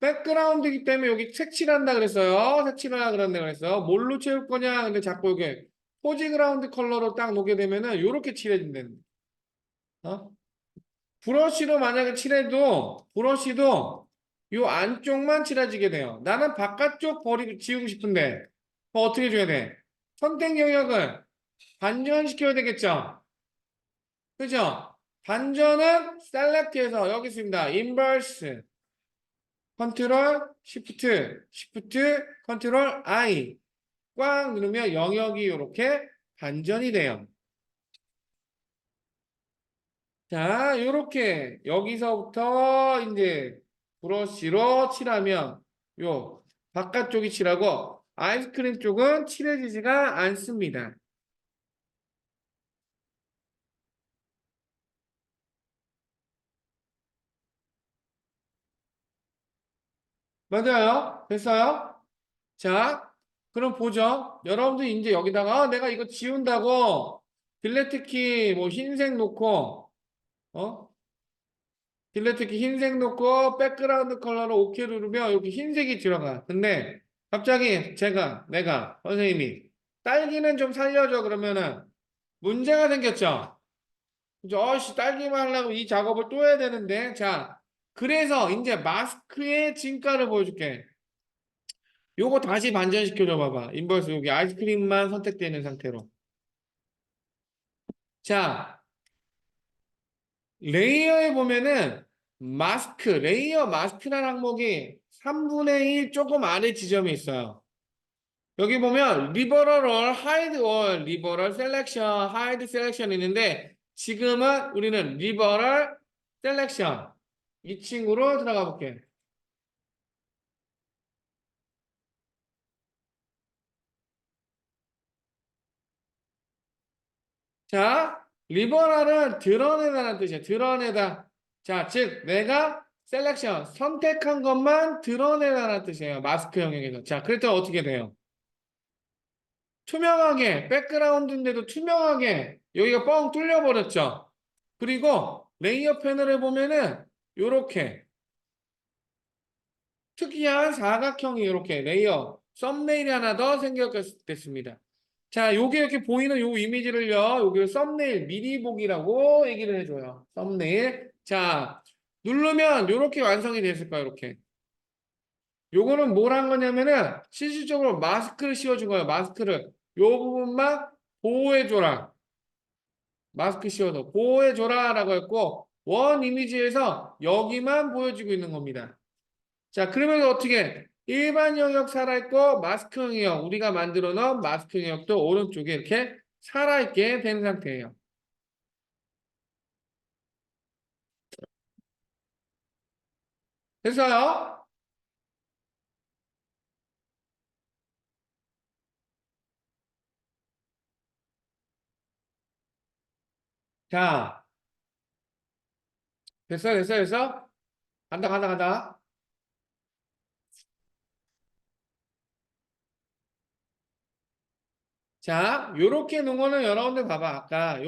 백그라운드이기 때문에 여기 색칠한다 그랬어요. 색칠하라 그런다 그랬어요. 뭘로 채울 거냐? 근데 자꾸 이게 포지그라운드 컬러로 딱 놓게 되면은 요렇게 칠해진다는 어? 브러쉬로 만약에 칠해도 브러쉬도 요 안쪽만 칠해지게 돼요. 나는 바깥쪽 버리고 지우고 싶은데 그럼 어떻게 해줘야 돼? 선택 영역을 반전시켜야 되겠죠? 그죠? 반전은 셀렉트에서 여기 있습니다. 인버스 컨트롤 시프트 컨트롤 I 꽉 누르면 영역이 이렇게 반전이 돼요. 자, 이렇게 여기서부터 이제 브러쉬로 칠하면 요 바깥쪽이 칠하고 아이스크림 쪽은 칠해지지가 않습니다. 맞아요? 됐어요? 자, 그럼 보죠. 여러분들 이제 여기다가 내가 이거 지운다고 딜레트 키 뭐 흰색 놓고 어? 딜레트 키 흰색 놓고 백그라운드 컬러로 OK 누르면 여기 흰색이 들어가. 근데 갑자기 내가 선생님이 딸기는 좀 살려줘 그러면은 문제가 생겼죠. 그죠? 어씨 딸기만 하려고 이 작업을 또 해야 되는데 자 그래서 이제 마스크의 진가를 보여줄게. 요거 다시 반전시켜줘 봐봐. 인버스 여기 아이스크림만 선택되는 상태로. 자, 레이어에 보면은 레이어 마스크라는 항목이 3분의 1 조금 아래 지점이 있어요. 여기 보면 리버럴 하이드 월 리버럴 셀렉션 하이드 셀렉션 있는데 지금은 우리는 리버럴 셀렉션 이 친구로 들어가 볼게. 자, 리버럴은 드러내다라는 뜻이에요. 드러내다. 자, 즉 내가 셀렉션 선택한 것만 드러내다라는 뜻이에요. 마스크 영역에서. 자, 그랬더니 어떻게 돼요? 투명하게 백그라운드인데도 투명하게 여기가 뻥 뚫려 버렸죠. 그리고 레이어 패널에 보면은 요렇게 특이한 사각형이 이렇게 레이어 썸네일이 하나 더 생겼습니다. 자, 요게 이렇게 보이는 요 이미지를요, 여기 썸네일 미리 보기라고 얘기를 해줘요. 썸네일. 자, 누르면 요렇게 완성이 됐을 거예요, 이렇게. 요거는 뭘 한 거냐면은 실질적으로 마스크를 씌워준 거예요. 마스크를. 요 부분만 보호해줘라. 마스크 씌워서 보호해줘라라고 했고 원 이미지에서 여기만 보여지고 있는 겁니다. 자, 그러면 어떻게 일반 영역 살아있고 마스크 영역 우리가 만들어 놓은 마스크 영역도 오른쪽에 이렇게 살아있게 되는 상태예요. 됐어요? 자, 됐어? 간다. 자, 요렇게 놓은 거는 여러분들 봐봐. 아까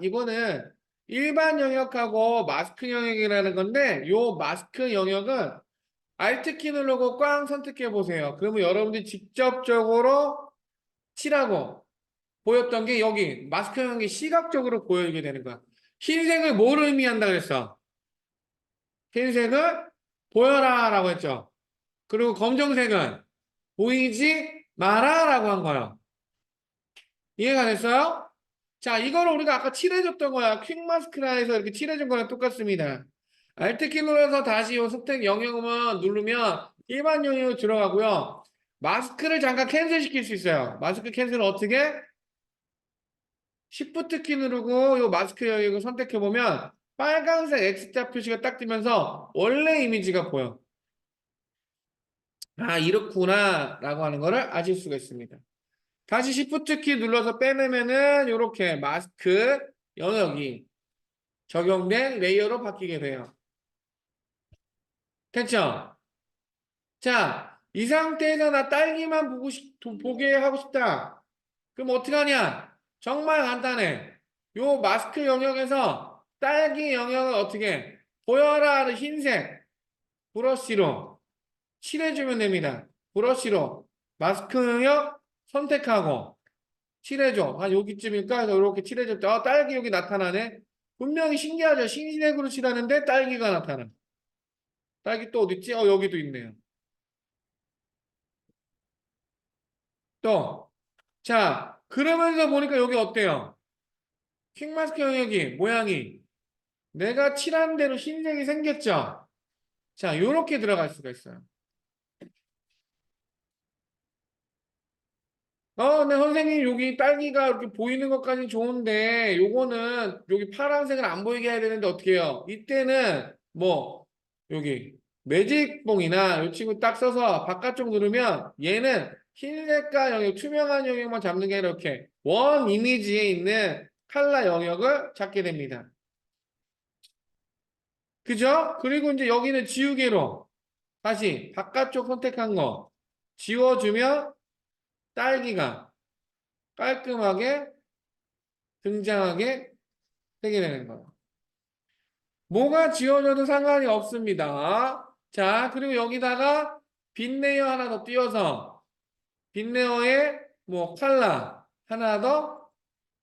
이거는 일반 영역하고 마스크 영역이라는 건데, 요 마스크 영역은 Alt 키 누르고 꽝 선택해 보세요. 그러면 여러분들이 직접적으로 칠하고 보였던 게 여기 마스크 영역이 시각적으로 보이게 되는 거야. 흰색을 뭘 의미한다 그랬어? 흰색을 보여라 라고 했죠. 그리고 검정색은 보이지 마라 라고 한 거예요. 이해가 됐어요? 자, 이거를 우리가 아까 칠해줬던 거야. 퀵 마스크라에서 이렇게 칠해준 거랑 똑같습니다. Alt 키 눌러서 다시 이 선택 영역만 누르면 일반 영역으로 들어가고요. 마스크를 잠깐 캔슬 시킬 수 있어요. 마스크 캔슬을 어떻게? Shift 키 누르고 이 마스크 영역을 선택해 보면 빨간색 X자 표시가 딱 뜨면서 원래 이미지가 보여. 아, 이렇구나 라고 하는 거를 아실 수가 있습니다. 다시 Shift 키 눌러서 빼내면은 이렇게 마스크 영역이 적용된 레이어로 바뀌게 돼요. 됐죠? 자, 이 상태에서 나 딸기만 보게 하고 싶다. 그럼 어떻게 하냐? 정말 간단해. 요 마스크 영역에서 딸기 영역을 어떻게 보여라 하는 흰색 브러쉬로 칠해주면 됩니다. 브러쉬로 마스크 영역 선택하고 칠해줘. 한 여기쯤일까? 해서 이렇게 칠해줬다. 딸기 여기 나타나네. 분명히 신기하죠? 흰색으로 칠하는데 딸기가 나타나. 딸기 또 어디 있지? 여기도 있네요. 또, 자, 그러면서 보니까 여기 어때요? 퀵마스크 영역이, 모양이 내가 칠한 대로 흰색이 생겼죠? 자, 요렇게 들어갈 수가 있어요. 네, 선생님, 여기 딸기가 이렇게 보이는 것까지 좋은데, 요거는, 여기 파란색을 안 보이게 해야 되는데, 어떻게 해요? 이때는, 뭐, 여기, 매직봉이나 요 친구 딱 써서 바깥쪽 누르면, 얘는 흰색과 영역, 투명한 영역만 잡는 게 아니라 이렇게, 원 이미지에 있는 칼라 영역을 잡게 됩니다. 그죠? 그리고 이제 여기는 지우개로, 다시, 바깥쪽 선택한 거, 지워주면, 딸기가 깔끔하게 등장하게 되게 되는 거예요. 뭐가 지워져도 상관이 없습니다. 자, 그리고 여기다가 빈 레이어 하나 더 띄워서 빈 레이어에 뭐 컬러 하나 더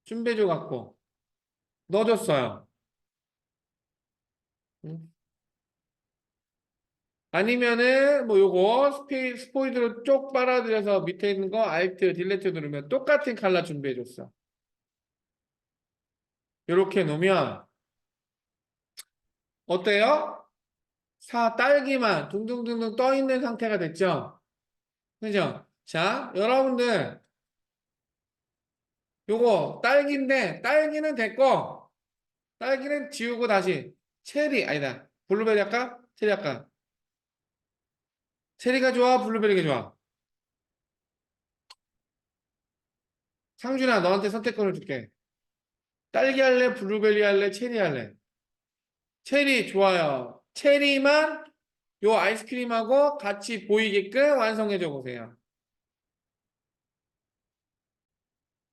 준비해줘 갖고 넣어줬어요. 음. 아니면은 뭐 요거 스포이드로 쪽 빨아들여서 밑에 있는 거 Alt, 딜레트 누르면 똑같은 컬러 준비해줬어. 이렇게 놓으면 어때요? 딸기만 둥둥둥둥 떠 있는 상태가 됐죠? 그죠? 자, 여러분들, 요거 딸기인데, 딸기는 됐고, 딸기는 지우고 다시, 아니다. 블루베리 할까? 체리 할까? 체리가 좋아? 블루베리가 좋아? 상준아, 너한테 선택권을 줄게. 딸기 할래? 블루베리 할래? 체리 할래? 체리 좋아요. 체리만 요 아이스크림하고 같이 보이게끔 완성해줘 보세요.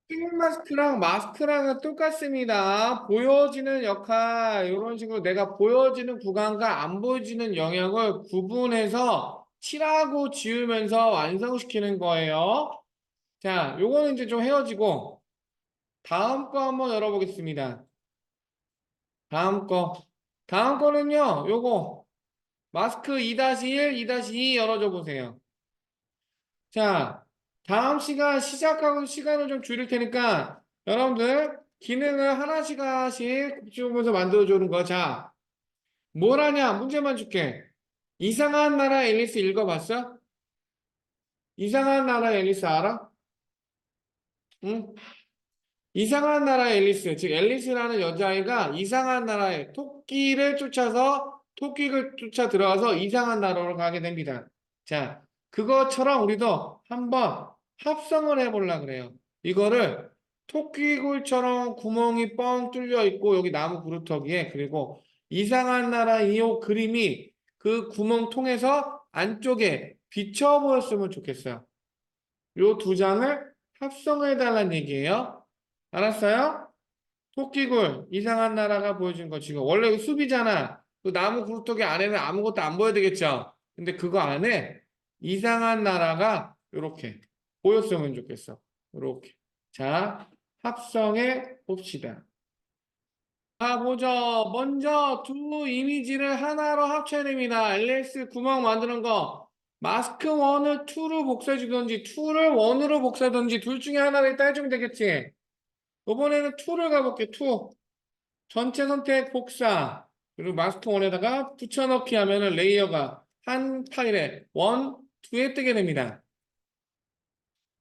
핑 마스크랑 마스크랑은 똑같습니다. 보여지는 역할, 이런 식으로 내가 보여지는 구간과 안 보여지는 영역을 구분해서 칠하고 지우면서 완성시키는 거예요. 자, 요거는 이제 좀 헤어지고, 다음 거 한번 열어보겠습니다. 다음 거. 다음 거는요, 요거, 마스크 2-1, 2-2 열어줘 보세요. 자, 다음 시간 시작하고 시간을 좀 줄일 테니까 여러분들 기능을 하나씩 하나씩 꼽으면서 만들어주는 거. 자, 뭘 하냐? 문제만 줄게. 이상한 나라 앨리스 읽어봤어? 이상한 나라 앨리스 알아? 응? 이상한 나라 앨리스, 즉 앨리스라는 여자아이가 이상한 나라에 토끼를 쫓아서 토끼를 쫓아 들어가서 이상한 나라로 가게 됩니다. 자, 그것처럼 우리도 한번 합성을 해보려고 그래요. 이거를 토끼굴처럼 구멍이 뻥 뚫려 있고 여기 나무 그루터기에 그리고 이상한 나라 이 그림이 그 구멍 통해서 안쪽에 비쳐 보였으면 좋겠어요. 요 두 장을 합성해 달라는 얘기예요. 알았어요? 토끼굴 이상한 나라가 보여준 거 지금 원래 그 숲이잖아. 그 나무 그루터기 안에는 아무것도 안 보여야 되겠죠. 근데 그거 안에 이상한 나라가 이렇게 보였으면 좋겠어. 이렇게. 자, 합성해 봅시다. 자, 보죠. 먼저 두 이미지를 하나로 합쳐야 됩니다. LS 구멍 만드는 거. 마스크 1을 2로 복사해주든지 2를 1으로 복사하든지 둘 중에 하나를 일단 해주면 되겠지. 이번에는 2를 가볼게. 2. 전체 선택 복사. 그리고 마스크 1에다가 붙여넣기 하면은 레이어가 한 파일에 1, 2에 뜨게 됩니다.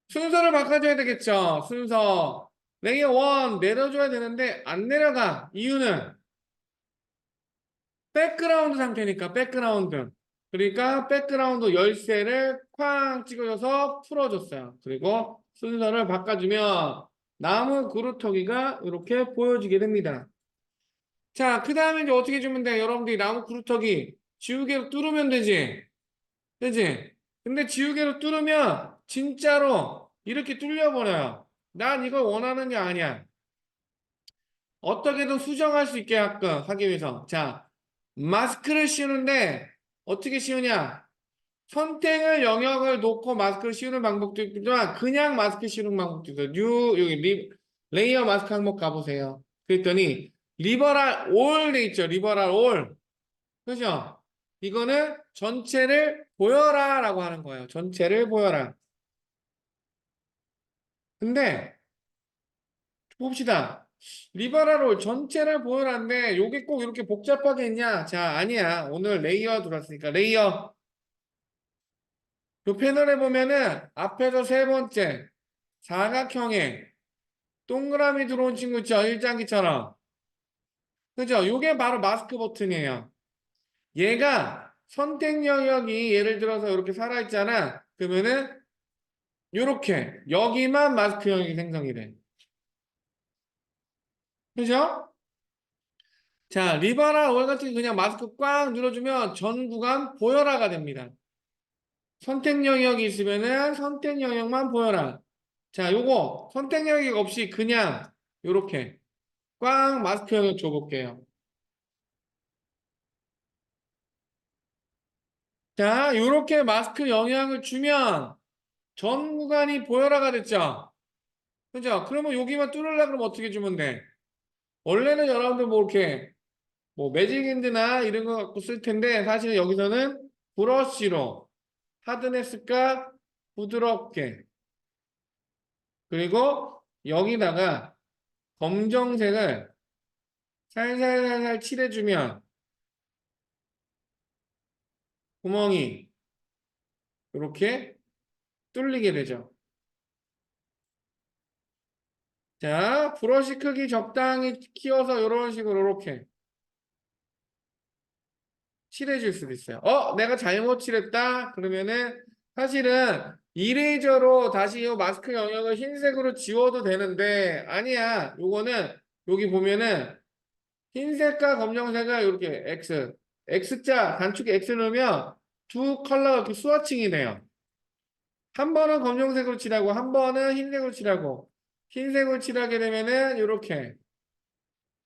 순서를 바꿔줘야 되겠죠. 순서. 레이어 1 내려줘야 되는데 안 내려가. 이유는 백그라운드 상태니까 백그라운드. 그러니까 백그라운드 열쇠를 쾅 찍어줘서 풀어줬어요. 그리고 순서를 바꿔주면 나무 그루터기가 이렇게 보여지게 됩니다. 자, 그 다음에 이제 어떻게 주면 돼? 여러분들이 나무 그루터기 지우개로 뚫으면 되지. 되지? 근데 지우개로 뚫으면 진짜로 이렇게 뚫려버려요. 난 이걸 원하는 게 아니야. 어떻게든 수정할 수 있게 하기 위해서. 자, 마스크를 씌우는데 어떻게 씌우냐? 선택을 영역을 놓고 마스크를 씌우는 방법도 있지만 그냥 마스크 씌우는 방법도 있어요. 여기 레이어 마스크 항목 가보세요. 그랬더니 리버럴 올 돼 있죠. 리버럴 올. 그죠? 이거는 전체를 보여라 라고 하는 거예요. 전체를 보여라. 근데 봅시다. 리버럴 전체를 보여라는데 요게 꼭 이렇게 복잡하게 있냐? 자, 아니야. 오늘 레이어 들어왔으니까 레이어. 요 패널에 보면은 앞에서 세 번째 사각형에 동그라미 들어온 친구 있죠? 일장기처럼. 그죠? 요게 바로 마스크 버튼이에요. 얘가 선택 영역이 예를 들어서 이렇게 살아있잖아. 그러면은 요렇게 여기만 마스크 영역이 생성이 돼. 그죠? 자, 리바라 월 같은 게 그냥 마스크 꽉 눌러주면 전 구간 보여라가 됩니다. 선택 영역이 있으면은 선택 영역만 보여라. 자, 요거 선택 영역 없이 그냥 요렇게 꽉 마스크 영역 줘볼게요. 자, 요렇게 마스크 영향을 주면 전 구간이 보여라가 됐죠. 그죠? 그러면 여기만 뚫으려고 그러면 어떻게 주면 돼? 원래는 여러분들 뭐 이렇게 뭐 매직핸드나 이런 거 갖고 쓸 텐데 사실 여기서는 브러쉬로 하드네스가 부드럽게 그리고 여기다가 검정색을 살살살살 칠해주면 구멍이 이렇게 뚫리게 되죠. 자, 브러쉬 크기 적당히 키워서 이런 식으로 이렇게 칠해줄 수도 있어요. 내가 잘못 칠했다? 그러면은 사실은 이레이저로 다시 이 마스크 영역을 흰색으로 지워도 되는데 아니야. 요거는 여기 보면은 흰색과 검정색을 이렇게 X자 단축에 X 넣으면 두 컬러가 이렇게 스와칭이 돼요. 한 번은 검정색으로 칠하고 한 번은 흰색으로 칠하고 흰색으로 칠하게 되면은 이렇게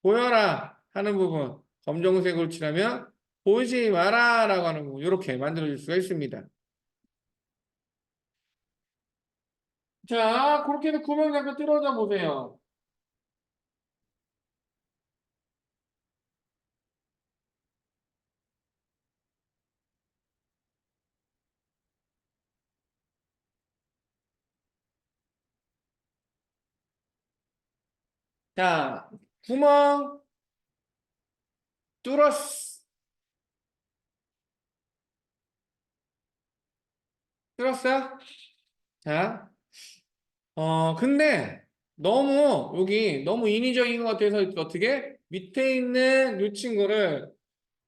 보여라 하는 부분 검정색으로 칠하면 보이지 마라 라고 하는 부분 이렇게 만들어줄 수가 있습니다. 자, 그렇게 해서 구멍 잠깐 뚫어져 보세요. 자, 구멍 뚫었어. 뚫었어요? 자, 근데 너무 여기 너무 인위적인 것 같아서 어떻게 밑에 있는 이 친구를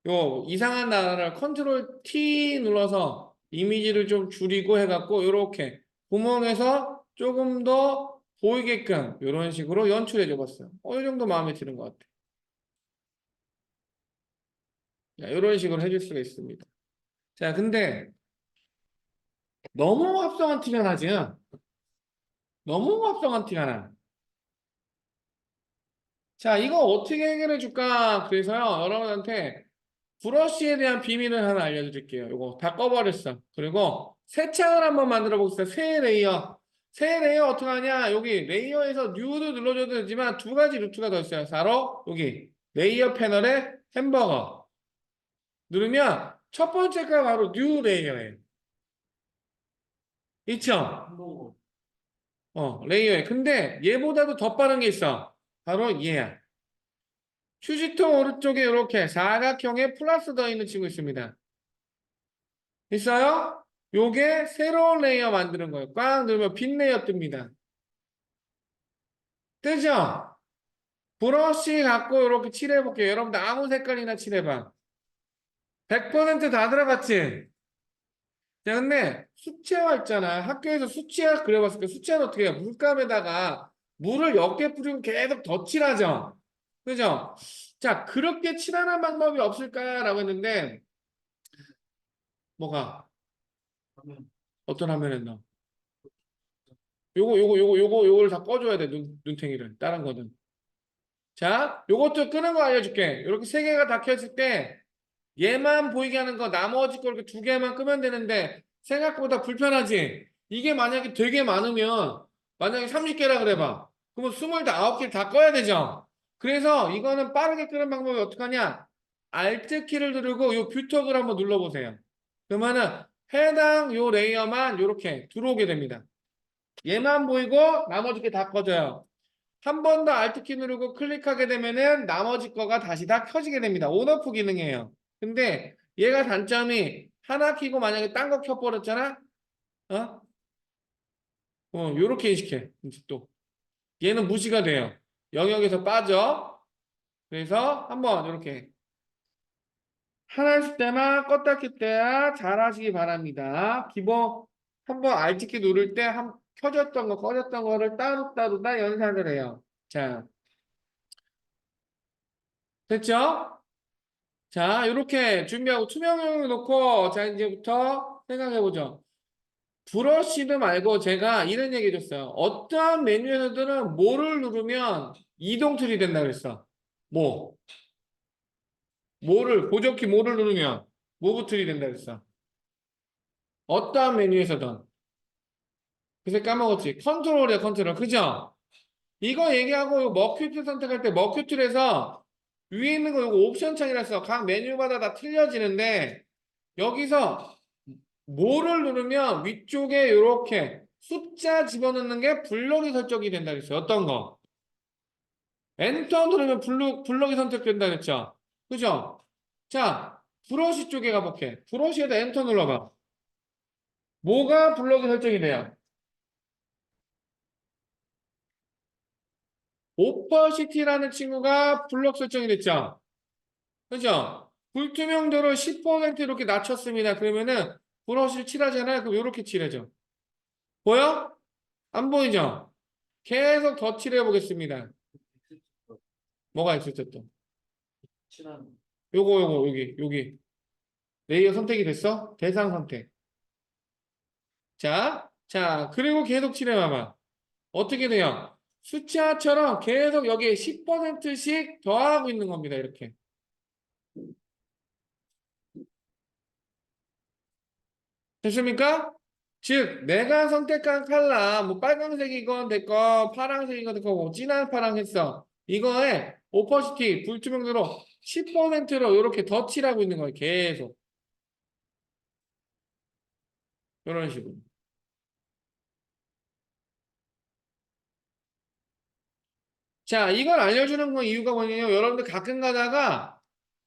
요 이상한 나라를 컨트롤 T 눌러서 이미지를 좀 줄이고 해갖고 요렇게 구멍에서 조금 더 보이게끔 이런 식으로 연출해 줘봤어요. 이 정도 마음에 드는 것 같아요. 이런 식으로 해줄 수가 있습니다. 자, 근데 너무 합성한 티가 나지? 너무 합성한 티가 나. 자, 이거 어떻게 해결해 줄까? 그래서요, 여러분한테 브러쉬에 대한 비밀을 하나 알려드릴게요. 이거 다 꺼버렸어. 그리고 새 창을 한번 만들어 봅시다. 새 레이어. 새 레이어 어떻게 하냐? 여기 레이어에서 뉴도 눌러줘도 되지만 두 가지 루트가 더 있어요. 바로 여기 레이어 패널에 햄버거 누르면 첫 번째가 바로 뉴 레이어예요. 있죠? 레이어에. 근데 얘보다도 더 빠른 게 있어. 바로 얘야. 휴지통 오른쪽에 이렇게 사각형에 플러스 더 있는 친구 있습니다. 있어요? 요게 새로운 레이어 만드는 거예요. 꽉 누르면 빈 레이어 뜹니다. 뜨죠? 브러쉬 갖고 이렇게 칠해볼게요. 여러분들 아무 색깔이나 칠해봐. 100%다 들어갔지? 자, 근데 수채화 있잖아. 학교에서 수채화 그려봤을 때 수채화는 어떻게 해요? 물감에다가 물을 옅게 뿌리고 계속 더 칠하죠? 그죠? 자, 그렇게 칠하는 방법이 없을까라고 했는데, 뭐가? 어떤 화면에 넣어? 요거를 다 꺼줘야 돼, 눈탱이를. 다른 거는. 자, 요것도 끄는 거 알려줄게. 이렇게 세 개가 다 켜질 때, 얘만 보이게 하는 거, 나머지 거 이렇게 두 개만 끄면 되는데, 생각보다 불편하지? 이게 만약에 되게 많으면, 만약에 30개라 그래봐. 그러면 29개를 다 꺼야 되죠? 그래서 이거는 빠르게 끄는 방법이 어떻게 하냐? Alt 키를 누르고 요 뷰터글 한번 눌러보세요. 그러면은 해당 요 레이어만 요렇게 들어오게 됩니다. 얘만 보이고 나머지 게 다 꺼져요. 한 번 더 Alt 키 누르고 클릭하게 되면은 나머지 거가 다시 다 켜지게 됩니다. 온오프 기능이에요. 근데 얘가 단점이 하나 켜고 만약에 딴 거 켜버렸잖아? 어? 요렇게 인식해. 이제 또. 얘는 무시가 돼요. 영역에서 빠져. 그래서 한번 이렇게 하나 있을 때만 껐다 켰다 잘 하시기 바랍니다. 기본 한번 Alt 키 누를 때 켜졌던 거 꺼졌던 거를 따로따로 다 연산을 해요. 자, 됐죠? 자, 이렇게 준비하고 투명용을 놓고 자 이제부터 생각해보죠. 브러쉬도 말고 제가 이런 얘기 해줬어요. 어떠한 메뉴에서들은 뭐를 누르면 이동 툴이 된다 그랬어. 뭐? 보조키 뭐를 누르면 모브 툴이 된다 그랬어. 어떠한 메뉴에서든. 그래서 까먹었지. 컨트롤이야, 컨트롤. 그죠? 이거 얘기하고 머큐툴 선택할 때 머큐툴에서 위에 있는 거 이거 옵션 창이라서 각 메뉴마다 다 틀려지는데 여기서 뭐를 누르면 위쪽에 이렇게 숫자 집어넣는 게 블록이 설정이 된다 그랬어요. 어떤 거? 엔터 누르면 블록이 선택된다 그랬죠? 그죠? 자, 브러쉬 쪽에 가볼게. 브러쉬에다 엔터 눌러봐. 뭐가 블록이 설정이 돼요? 오퍼시티라는 친구가 블록 설정이 됐죠? 그죠? 불투명도를 10% 이렇게 낮췄습니다. 그러면은 브러쉬를 칠하잖아요. 그럼 이렇게 칠해져. 보여? 안 보이죠? 계속 더 칠해 보겠습니다. 뭐가 있었죠 또? 여기. 레이어 선택이 됐어? 대상 선택. 자, 그리고 계속 칠해봐봐. 어떻게 돼요? 숫자처럼 계속 여기에 10%씩 더하고 있는 겁니다. 이렇게. 됐습니까? 즉, 내가 선택한 컬러, 뭐 빨강색이건 됐건, 파란색이건 됐건, 뭐 진한 파랑 했어. 이거에 오퍼시티, 불투명도로 10%로 이렇게 덧칠하고 있는 거예요. 계속. 이런 식으로. 자, 이걸 알려주는 건 이유가 뭐냐면 여러분들 가끔 가다가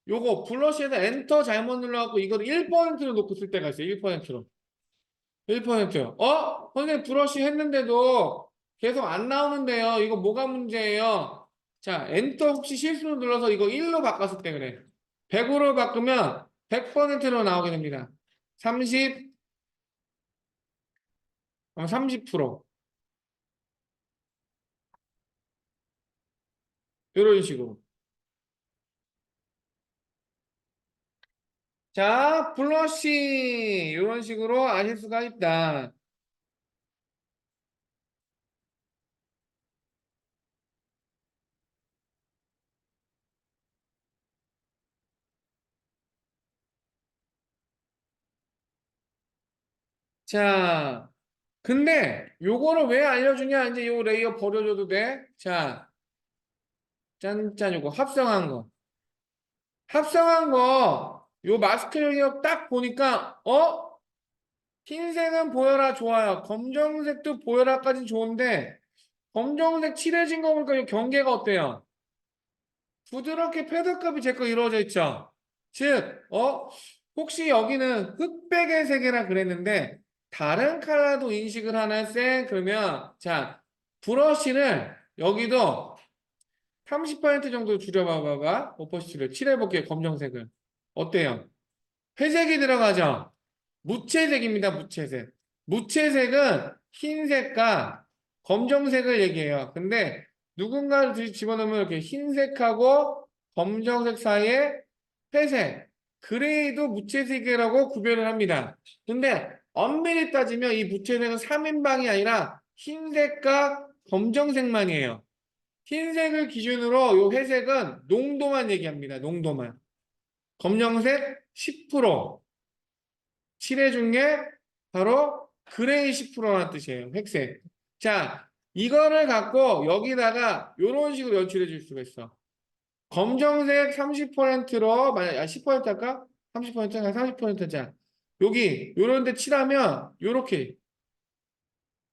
요거 블러시에서 엔터 잘못 눌러갖고 이걸 1%로 놓고 쓸 때가 있어요. 1%로. 1%요. 선생님 브러쉬 했는데도 계속 안 나오는데요. 이거 뭐가 문제예요? 자, 엔터 혹시 실수로 눌러서 이거 1로 바꿨을 때 그래. 100으로 바꾸면 100%로 나오게 됩니다. 30, 30%. 이런 식으로. 자, 블러쉬 이런 식으로 아실 수가 있다. 자, 근데 요거를 왜 알려주냐? 이제 요 레이어 버려줘도 돼. 자, 짠짠 요거 합성한 거. 합성한 거, 요 마스크 영역 딱 보니까, 흰색은 보여라 좋아요. 검정색도 보여라까지 좋은데, 검정색 칠해진 거 보니까 이 경계가 어때요? 부드럽게 패드급이 제거 이루어져 있죠. 즉, 혹시 여기는 흑백의 색이라 그랬는데 다른 컬러도 인식을 하나 쎄? 그러면 자, 브러쉬를 여기도 30% 정도 줄여봐봐. 오퍼시티를 칠해볼게요. 검정색을. 어때요? 회색이 들어가죠? 무채색입니다. 무채색. 무채색은 흰색과 검정색을 얘기해요. 근데 누군가를 집어넣으면 이렇게 흰색하고 검정색 사이에 회색, 그레이도 무채색이라고 구별을 합니다. 근데 엄밀히 따지면 이 무채색은 3인방이 아니라 흰색과 검정색만이에요. 흰색을 기준으로 요 회색은 농도만 얘기합니다. 농도만. 검정색 10%, 칠해준 게 바로 그레이 10%라는 뜻이에요. 회색. 자, 이거를 갖고 여기다가 이런 식으로 연출해 줄 수가 있어. 검정색 30%로 만약 10% 할까? 30%가 30%자. 여기 요런 데 칠하면 요렇게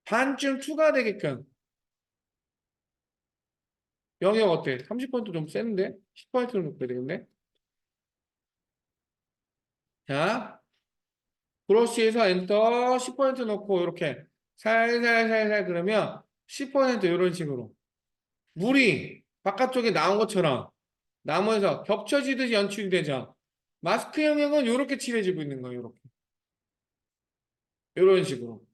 반쯤 투과되게끔 영역 어때? 30%좀 센데? 10%로 놓게 되겠네? 자, 브러쉬에서 엔터 10% 넣고 이렇게 살살살살 그러면 10% 이런 식으로 물이 바깥쪽에 나온 것처럼 나무에서 겹쳐지듯이 연출이 되죠. 마스크 영역은 이렇게 칠해지고 있는 거예요. 이렇게. 이런 식으로.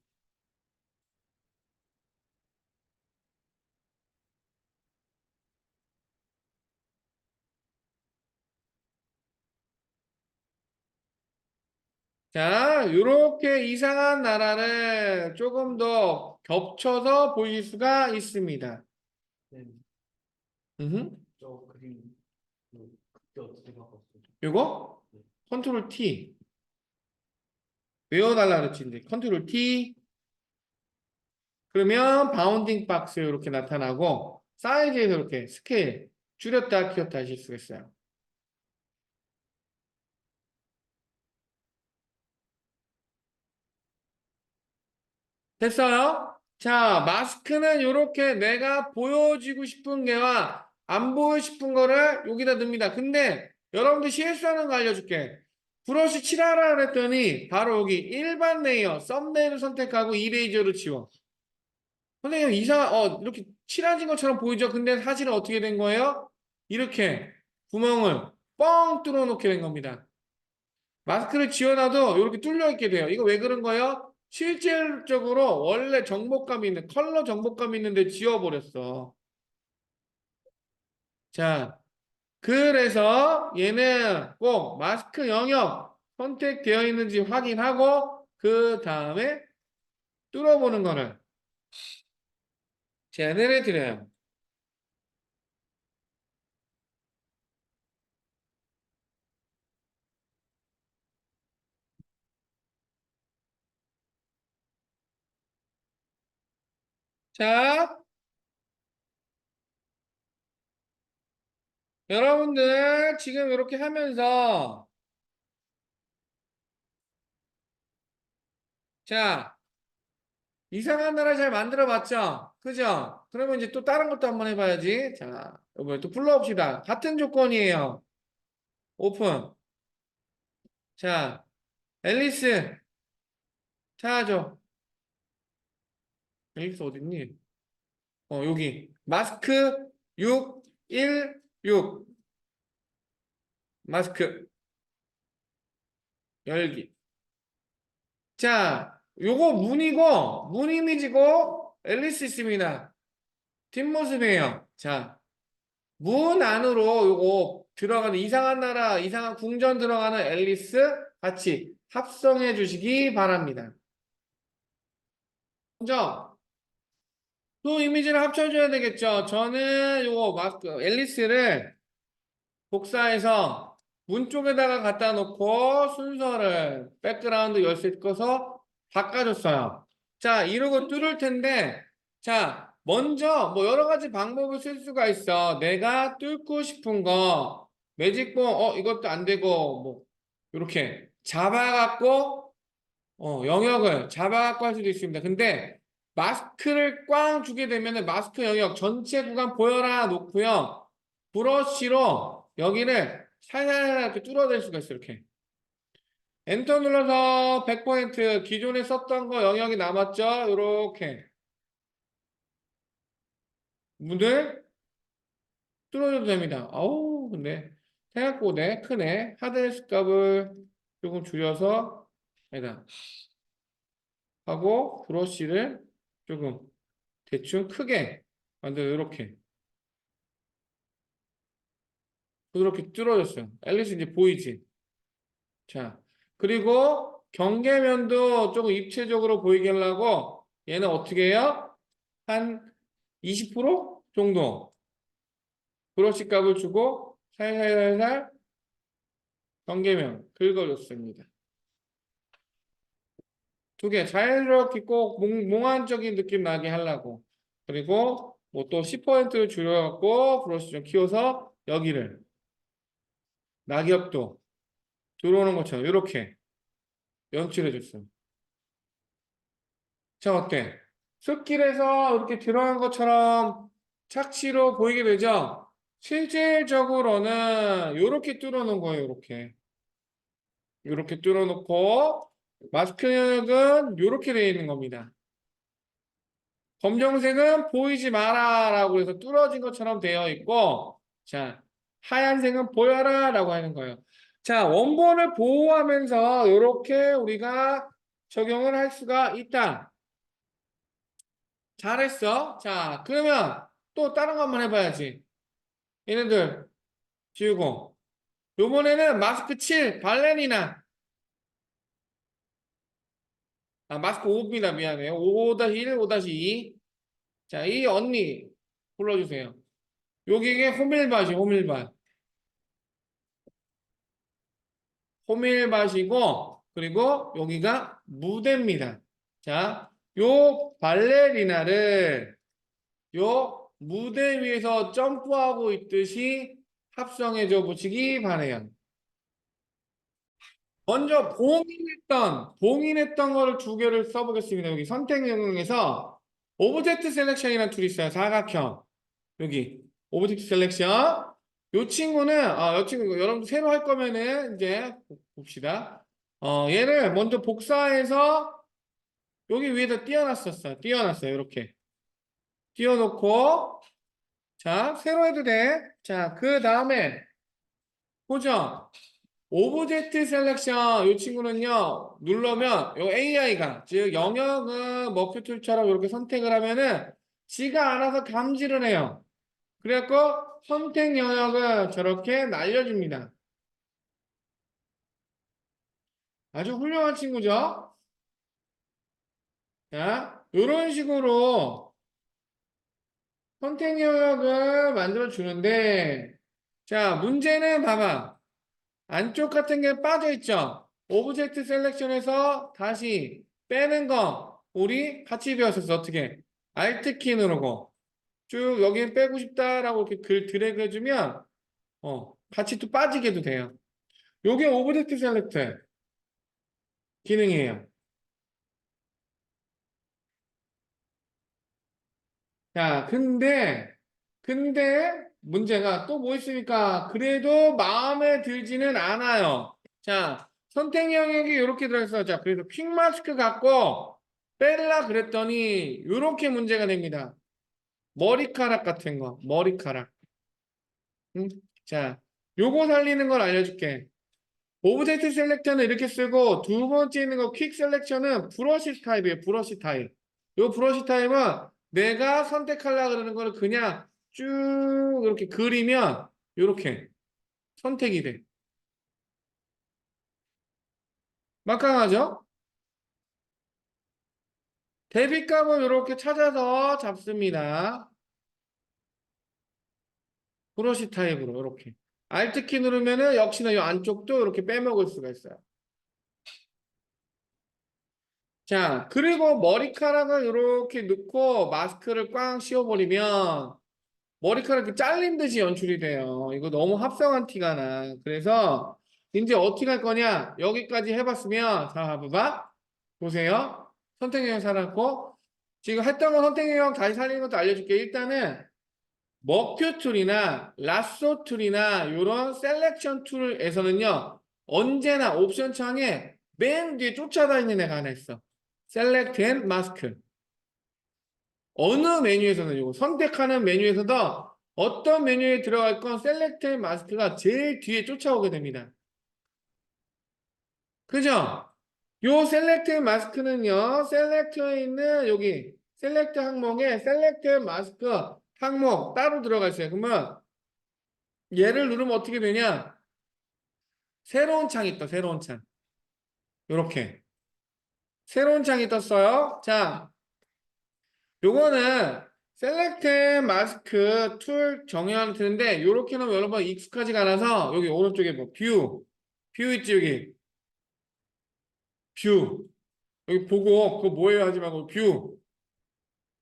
자, 이렇게 이상한 나라를 조금 더 겹쳐서 보일 수가 있습니다. 네, 음흠. 저 그림 그때 어떻게 바꿨어요? 요거 컨트롤 T 외워달라 그랬지. 이제 컨트롤 T 그러면 바운딩 박스 이렇게 나타나고 사이즈에서 이렇게 스케일 줄였다 키웠다 하실 수가 있어요. 됐어요? 자, 마스크는 이렇게 내가 보여주고 싶은 게와 안 보여주고 싶은 거를 여기다 넣습니다. 근데 여러분들 실수하는 거 알려줄게. 브러쉬 칠하라 그랬더니 바로 여기 일반 레이어, 썸네일을 선택하고 이레이저로 지워. 선생님 이렇게 칠해진 것처럼 보이죠? 근데 사실은 어떻게 된 거예요? 이렇게 구멍을 뻥 뚫어 놓게 된 겁니다. 마스크를 지워놔도 이렇게 뚫려 있게 돼요. 이거 왜 그런 거예요? 실질적으로 원래 정복감이 있는 컬러 정복감이 있는데 지워버렸어. 자, 그래서 얘는 꼭 마스크 영역 선택되어 있는지 확인하고 그 다음에 뚫어보는 거를 제안을 해드려요. 자, 여러분들 지금 이렇게 하면서 자, 이상한 나라 잘 만들어 봤죠? 그죠? 그러면 이제 또 다른 것도 한번 해봐야지. 자, 이번에 또 불러봅시다. 같은 조건이에요. 오픈. 자, 앨리스 찾아줘. 앨리스 어딨니? 여기. 마스크 616. 마스크 열기. 자, 요거 문 이미지고 앨리스 있습니다. 뒷모습이에요. 자, 문 안으로 요거 들어가는 이상한 나라, 이상한 궁전 들어가는 앨리스 같이 합성해 주시기 바랍니다. 먼저 또 이미지를 합쳐줘야 되겠죠. 저는 요거 마스크 앨리스를 복사해서 문 쪽에다가 갖다 놓고 순서를 백그라운드 열쇠 꺼서 바꿔줬어요. 자, 이러고 뚫을 텐데, 자, 먼저 뭐 여러 가지 방법을 쓸 수가 있어. 내가 뚫고 싶은 거, 매직봉, 이것도 안 되고, 뭐, 이렇게 잡아갖고, 영역을 잡아갖고 할 수도 있습니다. 근데 마스크를 꽝 주게 되면은 마스크 영역 전체 구간 보여라 놓고요. 브러쉬로 여기를 살살 이렇게 뚫어낼 수가 있어요. 이렇게. 엔터 눌러서 100% 기존에 썼던 거 영역이 남았죠? 이렇게 문을 뚫어줘도 됩니다. 아우 근데 생각보다 크네. 하드디스크 값을 조금 줄여서 여기다 하고 브러쉬를 조금 대충 크게 만들어 이렇게 부드럽게 뚫어줬어요. 앨리스 이제 보이지? 자, 그리고 경계면도 조금 입체적으로 보이게 하려고 얘는 어떻게 해요? 한 20% 정도 브러쉬 값을 주고 살살살살 경계면 긁어줬습니다. 두 개 자연스럽게 꼭 몽환적인 느낌 나게 하려고. 그리고 뭐 또 10%를 줄여갖고 브러쉬 좀 키워서 여기를 낙엽도 들어오는 것처럼 이렇게 연출해줬어요. 자, 어때? 숲길에서 이렇게 들어간 것처럼 착시로 보이게 되죠? 실질적으로는 이렇게 뚫어놓은 거예요, 이렇게. 이렇게 뚫어놓고, 마스크 영역은 이렇게 되어 있는 겁니다. 검정색은 보이지 마라라고 해서 뚫어진 것처럼 되어 있고, 자, 하얀색은 보여라라고 하는 거예요. 자, 원본을 보호하면서 이렇게 우리가 적용을 할 수가 있다. 잘했어. 자, 그러면 또 다른 거 한번 해봐야지. 얘네들 지우고. 요번에는 마스크 7, 발레리나. 마스크 5입니다. 미안해요. 5-1, 5-2. 자, 이 언니 불러주세요. 여기에 호밀밭이 호밀밭. 호밀밭이고, 그리고 여기가 무대입니다. 자, 요 발레리나를 요 무대 위에서 점프하고 있듯이 합성해줘 보시기 바래요. 먼저 봉인했던 거를 두 개를 써보겠습니다. 여기 선택 영역에서 오브젝트 셀렉션이라는 툴이 있어요. 사각형. 여기 오브젝트 셀렉션. 요 친구 여러분 새로 할 거면은 이제 봅시다. 얘를 먼저 복사해서 여기 위에다 띄워놨었어. 띄워놨어요. 이렇게 띄워놓고 자 새로 해도 돼. 자 그 다음에 보죠. 오브젝트 셀렉션 이 친구는요 누르면 요 AI가 즉 영역은 머프 툴처럼 이렇게 선택을 하면은 지가 알아서 감지를 해요. 그래갖고 선택 영역을 저렇게 날려줍니다. 아주 훌륭한 친구죠. 자 이런 식으로 선택 영역을 만들어 주는데 자 문제는 봐봐. 안쪽 같은 게 빠져 있죠. 오브젝트 셀렉션에서 다시 빼는 거 우리 같이 배웠었어. 어떻게? Alt 키 누르고 쭉 여기 빼고 싶다라고 이렇게 글 드래그 해주면 같이 또 빠지게도 돼요. 요게 오브젝트 셀렉트 기능이에요. 자, 근데 문제가 또 뭐 있습니까? 그래도 마음에 들지는 않아요. 자, 선택 영역이 이렇게 들어있어. 자, 그래서 퀵 마스크 갖고 뺄라 그랬더니 이렇게 문제가 됩니다. 머리카락 같은 거, 머리카락. 응? 자, 요거 살리는 걸 알려줄게. 오브젝트 셀렉터는 이렇게 쓰고 두 번째 있는 거 퀵 셀렉션은 브러쉬 타입이에요. 브러쉬 타입. 요 브러쉬 타입은 내가 선택하려고 그러는 거를 그냥 쭉 이렇게 그리면 이렇게 선택이 돼. 막강하죠? 대비값을 이렇게 찾아서 잡습니다. 브러쉬 타입으로 이렇게. Alt키 누르면은 역시나 이 안쪽도 이렇게 빼먹을 수가 있어요. 자, 그리고 머리카락을 이렇게 넣고 마스크를 꽝 씌워버리면 머리카락이 잘린 듯이 연출이 돼요. 이거 너무 합성한 티가 나. 그래서 이제 어떻게 할 거냐? 여기까지 해봤으면 자, 봐봐. 보세요. 선택형 살았고 지금 했던 거 선택형 다시 살리는 것도 알려줄게. 일단은 먹큐 툴이나 라쏘 툴이나 이런 셀렉션 툴에서는요. 언제나 옵션 창에 맨 뒤에 쫓아다니는 애가 하나 있어. 셀렉트 앤 마스크. 어느 메뉴에서는 이거 선택하는 메뉴에서도 어떤 메뉴에 들어갈 건 셀렉트 앤 마스크가 제일 뒤에 쫓아오게 됩니다. 그죠? 요 셀렉트 앤 마스크는요. 셀렉트에 있는 여기 셀렉트 항목에 셀렉트 앤 마스크 항목 따로 들어가 있어요. 그러면 얘를 누르면 어떻게 되냐? 새로운 창이 떠, 새로운 창. 요렇게. 새로운 창이 떴어요. 자, 요거는 셀렉트 마스크 툴 정의하는 틀인데 요렇게 놓으면 여러분 익숙하지가 않아서 여기 오른쪽에 뭐 뷰 있지 여기 뷰 여기 보고 그거 뭐예요 하지 말고 뷰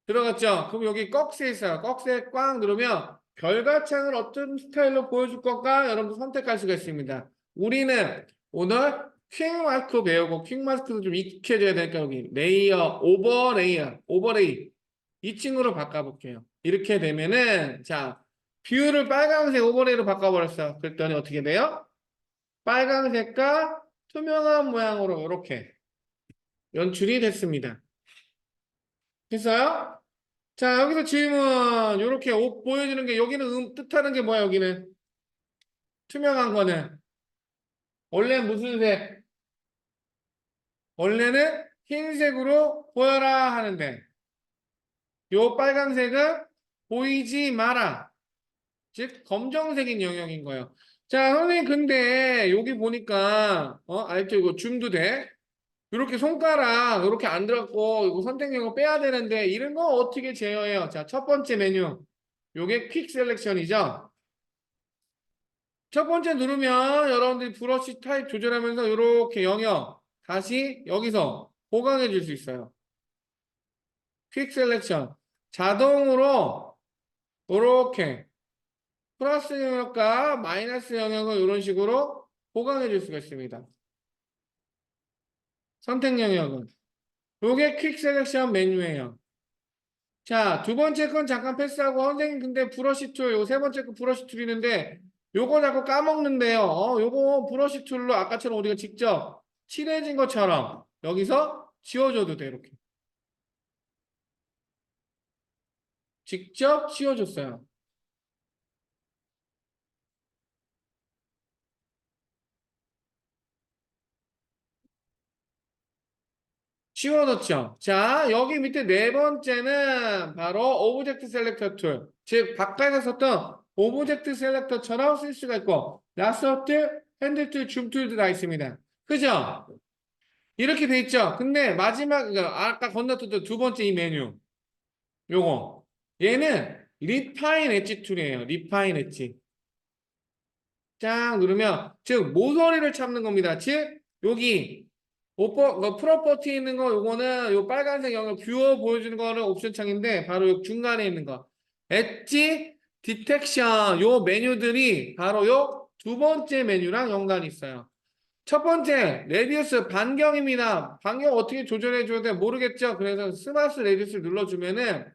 들어갔죠? 그럼 여기 꺽쇠 있어요. 꺽쇠 꽉 누르면 결과창을 어떤 스타일로 보여줄 건가 여러분 선택할 수가 있습니다. 우리는 오늘 퀵 마스크 배우고 퀵 마스크도 좀 익숙해져야 되니까 여기 레이어 오버레이 이 친구로 바꿔볼게요. 이렇게 되면은 자 뷰를 빨간색 오버레이로 바꿔버렸어. 그랬더니 어떻게 돼요? 빨간색과 투명한 모양으로 이렇게 연출이 됐습니다. 됐어요? 자 여기서 질문 이렇게 옷 보여주는 게 여기는 뜻하는 게 뭐야 여기는 투명한 거는 원래 무슨 색? 원래는 흰색으로 보여라 하는데 요 빨간색은 보이지 마라. 즉 검정색인 영역인 거예요. 자, 선생님 근데 여기 보니까 알죠? 이거 줌도 돼. 이렇게 손가락 이렇게 안 들었고 이거 선택용어 빼야 되는데 이런 거 어떻게 제어해요? 자, 첫 번째 메뉴. 요게 퀵 셀렉션이죠. 첫 번째 누르면 여러분들이 브러쉬 타입 조절하면서 이렇게 영역 다시 여기서 보강해 줄 수 있어요. 퀵 셀렉션. 자동으로 이렇게 플러스 영역과 마이너스 영역을 이런 식으로 보강해 줄 수가 있습니다. 선택 영역은. 요게 퀵 셀렉션 메뉴예요. 자, 두 번째 건 잠깐 패스하고 선생님 근데 브러쉬 툴, 요 세 번째 거 브러쉬 툴 있는데 요거 자꾸 까먹는데요. 요거 브러쉬 툴로 아까처럼 우리가 직접 칠해진 것처럼 여기서 지워줘도 돼, 이렇게. 직접 지워줬어요. 지워놓죠. 자, 여기 밑에 네 번째는 바로 오브젝트 셀렉터 툴. 즉, 바깥에 썼던 오브젝트 셀렉터처럼 쓸 수가 있고, 라서 툴, 핸드 툴, 줌 툴도 다 있습니다. 그죠? 이렇게 돼 있죠? 근데 마지막, 아까 건너뛰었던 두 번째 이 메뉴. 요거. 얘는 리파인 엣지 툴이에요. 리파인 엣지. 쫙 누르면, 즉, 모서리를 잡는 겁니다. 즉, 여기 프로퍼티 있는 거 요거는 요 빨간색 영역 뷰어 보여주는 거는 옵션 창인데 바로 요 중간에 있는 거 엣지 디텍션 요 메뉴들이 바로 요 두 번째 메뉴랑 연관이 있어요. 첫 번째 레디우스 반경입니다. 반경 어떻게 조절해 줘야 돼 모르겠죠. 그래서 스마트 레디우스를 눌러주면은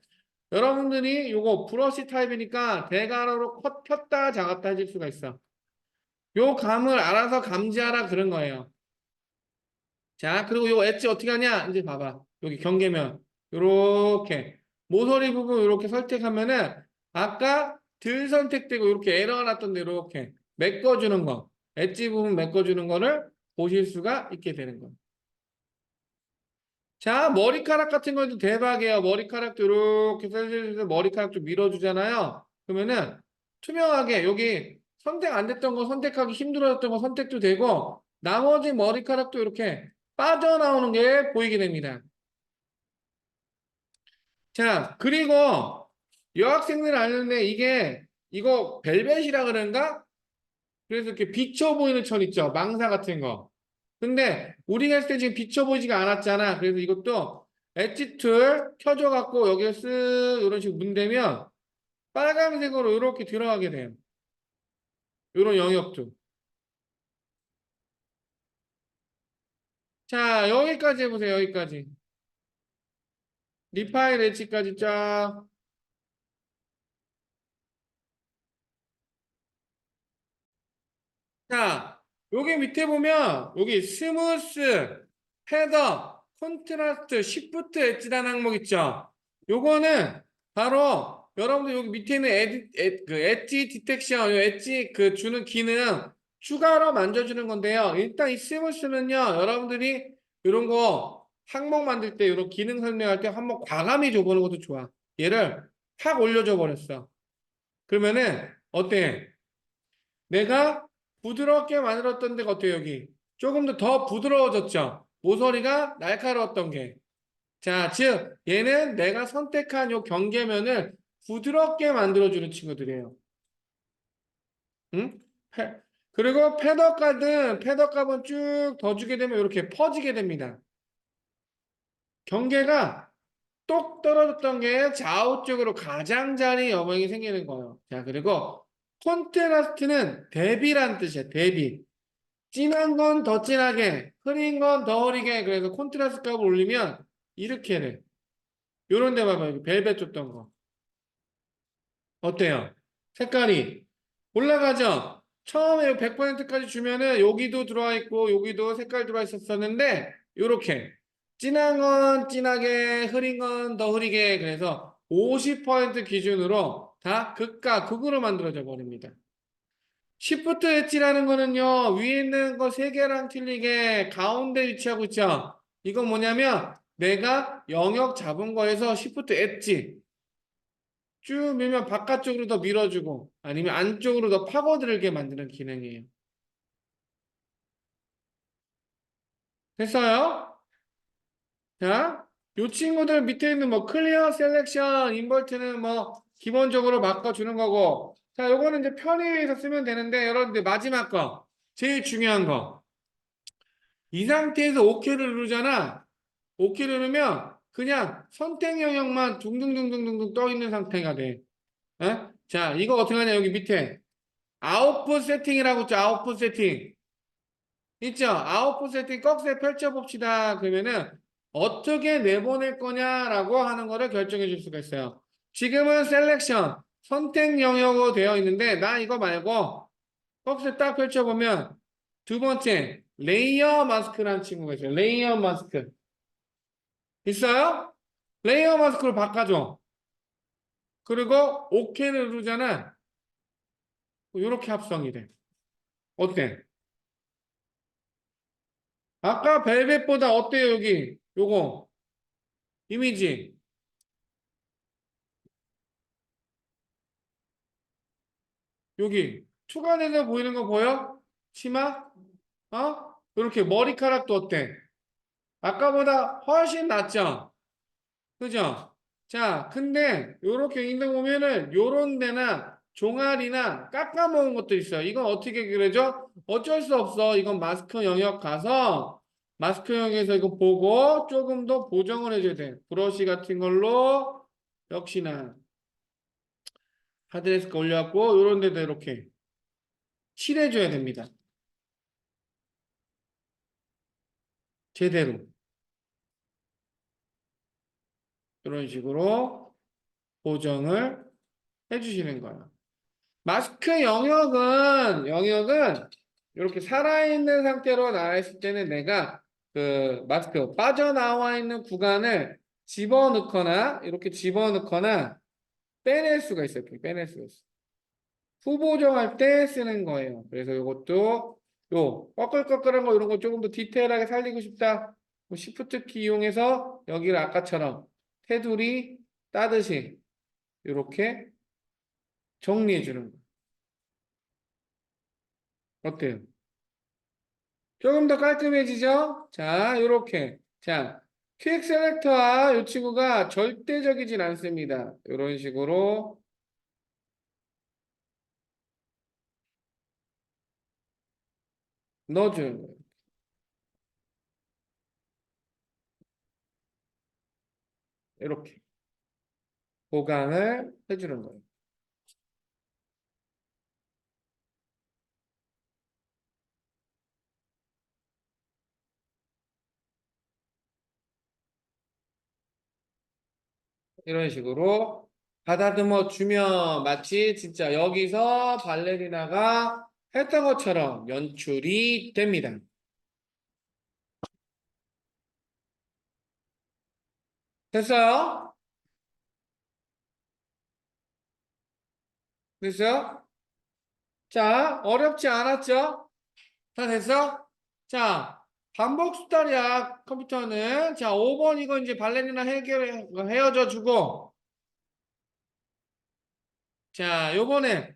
여러분들이 요거 브러쉬 타입이니까 대괄호로 폈다 작았다 해줄 수가 있어. 요 감을 알아서 감지하라 그런 거예요. 자, 그리고 요 엣지 어떻게 하냐? 이제 봐봐. 여기 경계면 요렇게 모서리 부분 요렇게 선택하면은 아까 들 선택되고 요렇게 에러가 났던데 요렇게 메꿔주는 거, 엣지 부분 메꿔주는 거를 보실 수가 있게 되는 거예요. 자, 머리카락 같은 것도 대박이에요. 머리카락도 이렇게 슬슬슬 머리카락 좀 밀어주잖아요. 그러면은 투명하게 여기 선택 안 됐던 거 선택하기 힘들었던 거 선택도 되고 나머지 머리카락도 이렇게 빠져나오는 게 보이게 됩니다. 자, 그리고 여학생들 아는데 이거 벨벳이라 그런가? 그래서 이렇게 비쳐 보이는 천 있죠. 망사 같은 거. 근데 우리가 했을 때 지금 비쳐 보이지가 않았잖아. 그래서 이것도 엣지 툴 켜줘갖고 여기에 쓱 이런 식으로 문대면 빨간색으로 이렇게 들어가게 돼요. 이런 영역도. 자, 여기까지 해보세요. 여기까지. 리파일 엣지까지 쫙. 자, 여기 밑에 보면 여기 스무스, 패더, 콘트라스트, 시프트 엣지라는 항목 있죠. 요거는 바로 여러분들 여기 밑에 있는 그 엣지 디텍션, 요 엣지 그 주는 기능 추가로 만져주는 건데요. 일단 이 스무스는요, 여러분들이 이런 거 항목 만들 때 이런 기능 설명할 때 한번 과감히 줘보는 것도 좋아. 얘를 확 올려줘 버렸어. 그러면은 어때? 내가 부드럽게 만들었던 데가 어때요, 여기? 조금 더 부드러워졌죠? 모서리가 날카로웠던 게. 자, 즉, 얘는 내가 선택한 요 경계면을 부드럽게 만들어주는 친구들이에요. 응? 그리고 패더값은 쭉 더 주게 되면 이렇게 퍼지게 됩니다. 경계가 똑 떨어졌던 게 좌우 쪽으로 가장자리 여명이 생기는 거예요. 자, 그리고 콘트라스트는 대비란 뜻이야, 대비. 진한 건 더 진하게, 흐린 건 더 흐리게. 그래서 콘트라스트 값을 올리면 이렇게 돼. 요런 데 봐봐요. 벨벳 줬던 거. 어때요? 색깔이 올라가죠? 처음에 100%까지 주면은 여기도 들어와 있고 여기도 색깔 들어와 있었었는데 요렇게 진한 건 진하게 흐린 건 더 흐리게 그래서 50% 기준으로 다 극과 극으로 만들어져 버립니다. 시프트 엣지라는 거는요, 위에 있는 거 세 개랑 틀리게 가운데 위치하고 있죠. 이건 뭐냐면 내가 영역 잡은 거에서 시프트 엣지 쭉 밀면 바깥쪽으로 더 밀어주고 아니면 안쪽으로 더 파고들게 만드는 기능이에요. 됐어요? 자, 요 친구들 밑에 있는 뭐 클리어 셀렉션 인버트는 뭐 기본적으로 바꿔주는 거고 자, 요거는 이제 편의에서 쓰면 되는데 여러분들 마지막 거 제일 중요한 거 이 상태에서 OK를 누르잖아. OK를 누르면 그냥 선택 영역만 둥둥둥둥둥 떠 있는 상태가 돼. 어? 자, 이거 어떻게 하냐 여기 밑에 아웃풋 세팅이라고 있죠. 아웃풋 세팅. 있죠? 아웃풋 세팅 꺽쇠 펼쳐봅시다. 그러면은 어떻게 내보낼 거냐라고 하는 거를 결정해 줄 수가 있어요. 지금은 셀렉션, 선택 영역으로 되어 있는데 나 이거 말고 꺽쇠 딱 펼쳐보면 두 번째 레이어 마스크라는 친구가 있어요. 레이어 마스크. 있어요? 레이어 마스크로 바꿔줘. 그리고 OK를 누르잖아. 이렇게 합성이 돼. 어때? 아까 벨벳보다 어때요, 여기? 요거. 이미지. 여기. 추가돼서 보이는 거 보여? 치마? 어? 이렇게 머리카락도 어때? 아까보다 훨씬 낫죠? 그죠? 자, 근데 요렇게 있는 거 보면은 요런 데나 종아리나 깎아먹은 것도 있어요. 이건 어떻게 그러죠? 어쩔 수 없어. 이건 마스크 영역 가서 마스크 영역에서 이거 보고 조금 더 보정을 해줘야 돼. 브러쉬 같은 걸로 역시나 하드레스크 올려갖고 요런 데도 이렇게 칠해줘야 됩니다. 제대로. 이런 식으로 보정을 해주시는 거예요. 마스크 영역은 이렇게 살아있는 상태로 나와 있을 때는 내가 그 마스크 빠져나와 있는 구간을 집어넣거나 이렇게 집어넣거나 빼낼 수가 있어요. 빼낼 수가 있어요. 후보정할 때 쓰는 거예요. 그래서 이것도 요 꺼끌꺼끌한 거 이런 거 조금 더 디테일하게 살리고 싶다. 뭐 시프트 키 이용해서 여기를 아까처럼 테두리 따듯이 이렇게 정리해 주는 거예요. 어때요? 조금 더 깔끔해지죠? 자, 이렇게. 자, 퀵 셀렉터와 이 친구가 절대적이진 않습니다. 이런 식으로 넣어주는 거예요. 이렇게. 보강을 해주는 거예요. 이런 식으로 가다듬어 주면 마치 진짜 여기서 발레리나가 했던 것처럼 연출이 됩니다. 됐어요? 됐어요? 자, 어렵지 않았죠? 다 됐어? 자, 반복 수달이야, 컴퓨터는. 자, 5번 이거 이제 발레리나 헤어져 주고. 자, 요번에,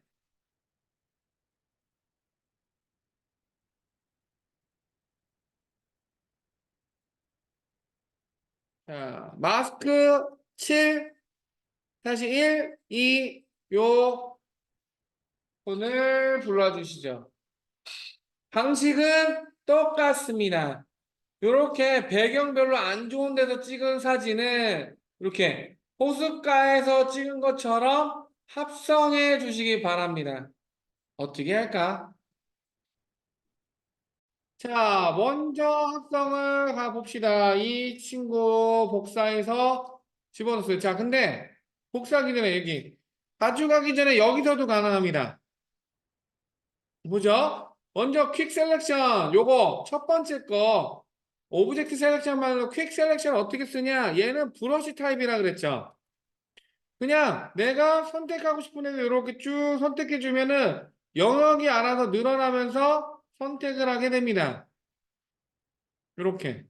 자, 마스크 7, 다시 1, 2, 요, 분을 불러주시죠. 방식은 똑같습니다. 이렇게 배경별로 안 좋은 데서 찍은 사진은 이렇게 호숫가에서 찍은 것처럼 합성해 주시기 바랍니다. 어떻게 할까? 자, 먼저 합성을 가봅시다. 이 친구 복사해서 집어넣었어요. 자, 근데 복사하기 전에 여기 가져가기 전에 여기서도 가능합니다. 뭐죠? 먼저 퀵 셀렉션 요거 첫 번째 거 오브젝트 셀렉션 말로 퀵 셀렉션 어떻게 쓰냐? 얘는 브러쉬 타입이라 그랬죠. 그냥 내가 선택하고 싶은 애를 이렇게 쭉 선택해 주면은 영역이 알아서 늘어나면서 선택을 하게 됩니다. 이렇게.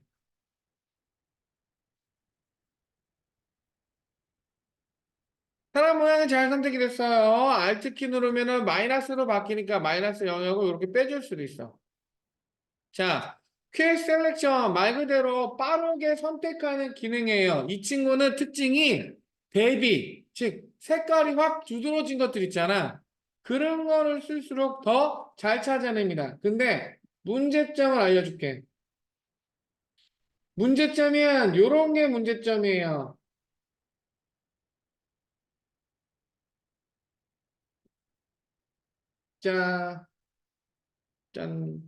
사람 모양이 잘 선택이 됐어요. Alt 키 누르면은 마이너스로 바뀌니까 마이너스 영역을 이렇게 빼줄 수도 있어. 자, 퀵 셀렉션 말 그대로 빠르게 선택하는 기능이에요. 이 친구는 특징이 대비, 즉 색깔이 확 두드러진 것들 있잖아. 그런 거를 쓸수록 더 잘 찾아냅니다. 근데 문제점을 알려줄게. 문제점은 요런 게 문제점이에요. 자, 짠.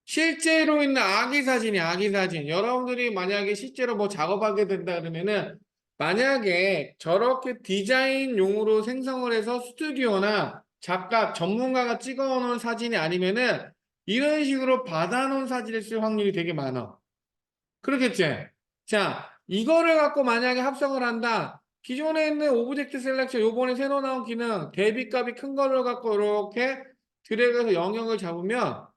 실제로 있는 아기 사진이 아기 사진. 여러분들이 만약에 실제로 뭐 작업하게 된다 그러면은 만약에 저렇게 디자인용으로 생성을 해서 스튜디오나 작가, 전문가가 찍어 놓은 사진이 아니면은 이런 식으로 받아놓은 사진을 쓸 확률이 되게 많아. 그렇겠지? 자, 이거를 갖고 만약에 합성을 한다. 기존에 있는 오브젝트 셀렉션, 요번에 새로 나온 기능, 대비값이 큰 거를 갖고 이렇게 드래그해서 영역을 잡으면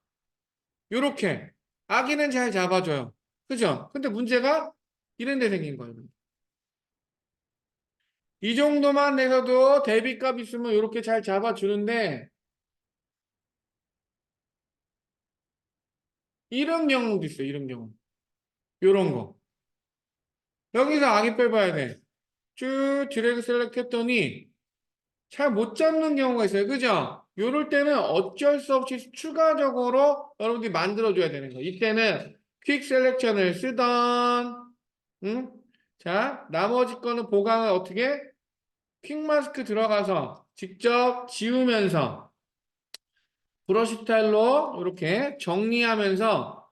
요렇게 아기는 잘 잡아줘요. 그죠? 근데 문제가 이런 데 생긴 거예요. 이 정도만 내서도 대비값 있으면 이렇게 잘 잡아주는데 이런 경우도 있어요. 이런 경우. 요런 거. 여기서 아기 빼봐야 돼. 쭉 드래그 셀렉트 했더니 잘 못 잡는 경우가 있어요. 그죠? 요럴 때는 어쩔 수 없이 추가적으로 여러분들이 만들어줘야 되는 거예요. 이때는 퀵 셀렉션을 쓰던 응? 자, 나머지 거는 보강을 어떻게? 퀵 마스크 들어가서 직접 지우면서 브러쉬 스타일로 이렇게 정리하면서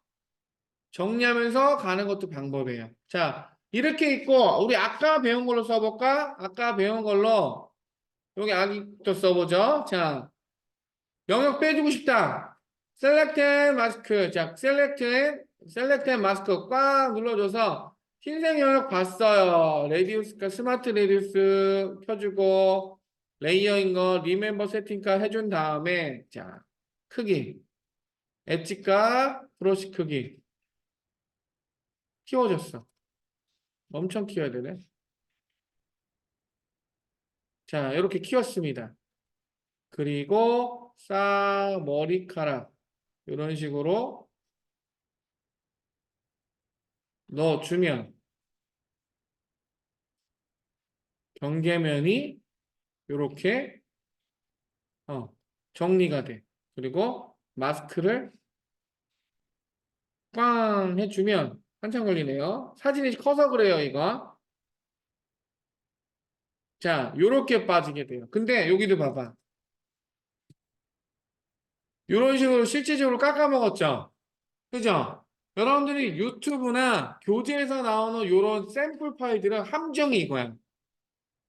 가는 것도 방법이에요. 자, 이렇게 있고 우리 아까 배운 걸로 써볼까? 아까 배운 걸로 여기 아직도 써보죠. 자, 영역 빼주고 싶다. 셀렉트 마스크. 자, 셀렉트 마스크 꽉 눌러줘서 흰색 영역 봤어요. 레디우스가 스마트 레디우스 켜주고 레이어인 거 리멤버 세팅카 해준 다음에 자, 크기 엣지가 브러쉬 크기 키워줬어. 엄청 키워야 되네. 자, 이렇게 키웠습니다. 그리고 싹 머리카락 이런 식으로 넣어주면 경계면이 이렇게 정리가 돼. 그리고 마스크를 꽝 해주면 한참 걸리네요. 사진이 커서 그래요, 이거. 자, 요렇게 빠지게 돼요. 근데 여기도 봐봐. 이런 식으로 실질적으로 깎아먹었죠? 그죠? 여러분들이 유튜브나 교재에서 나오는 이런 샘플 파일들은 함정이 이거야.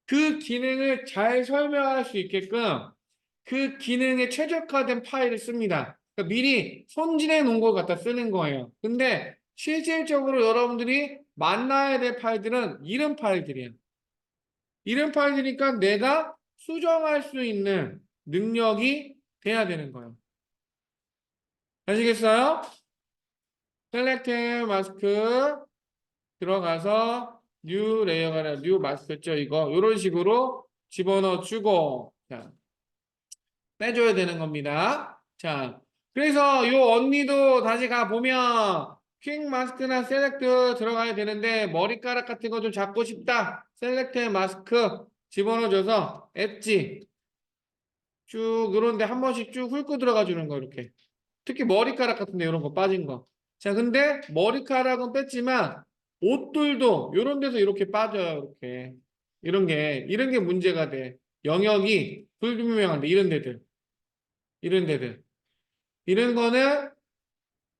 그 기능을 잘 설명할 수 있게끔 그 기능에 최적화된 파일을 씁니다. 그러니까 미리 손질해 놓은 걸 갖다 쓰는 거예요. 근데 실질적으로 여러분들이 만나야 될 파일들은 이런 파일들이에요. 이런 파일이니까 내가 수정할 수 있는 능력이 돼야 되는 거예요. 아시겠어요? 셀렉트 마스크 들어가서 뉴 레이어가 아니라 뉴 마스크죠, 이거. 이런 식으로 집어넣어 주고 자, 빼줘야 되는 겁니다. 자, 그래서 요 언니도 다시 가 보면 퀵 마스크나 셀렉트 들어가야 되는데 머리카락 같은 거 좀 잡고 싶다. 셀렉트 마스크 집어넣어줘서 엣지 쭉 이런데 한 번씩 쭉 훑고 들어가 주는 거 이렇게. 특히 머리카락 같은데 이런 거 빠진 거. 자, 근데 머리카락은 뺐지만 옷들도 이런 데서 이렇게 빠져요. 이렇게. 이런 게 문제가 돼. 영역이 불분명한데 이런 데들. 이런 데들. 이런 거는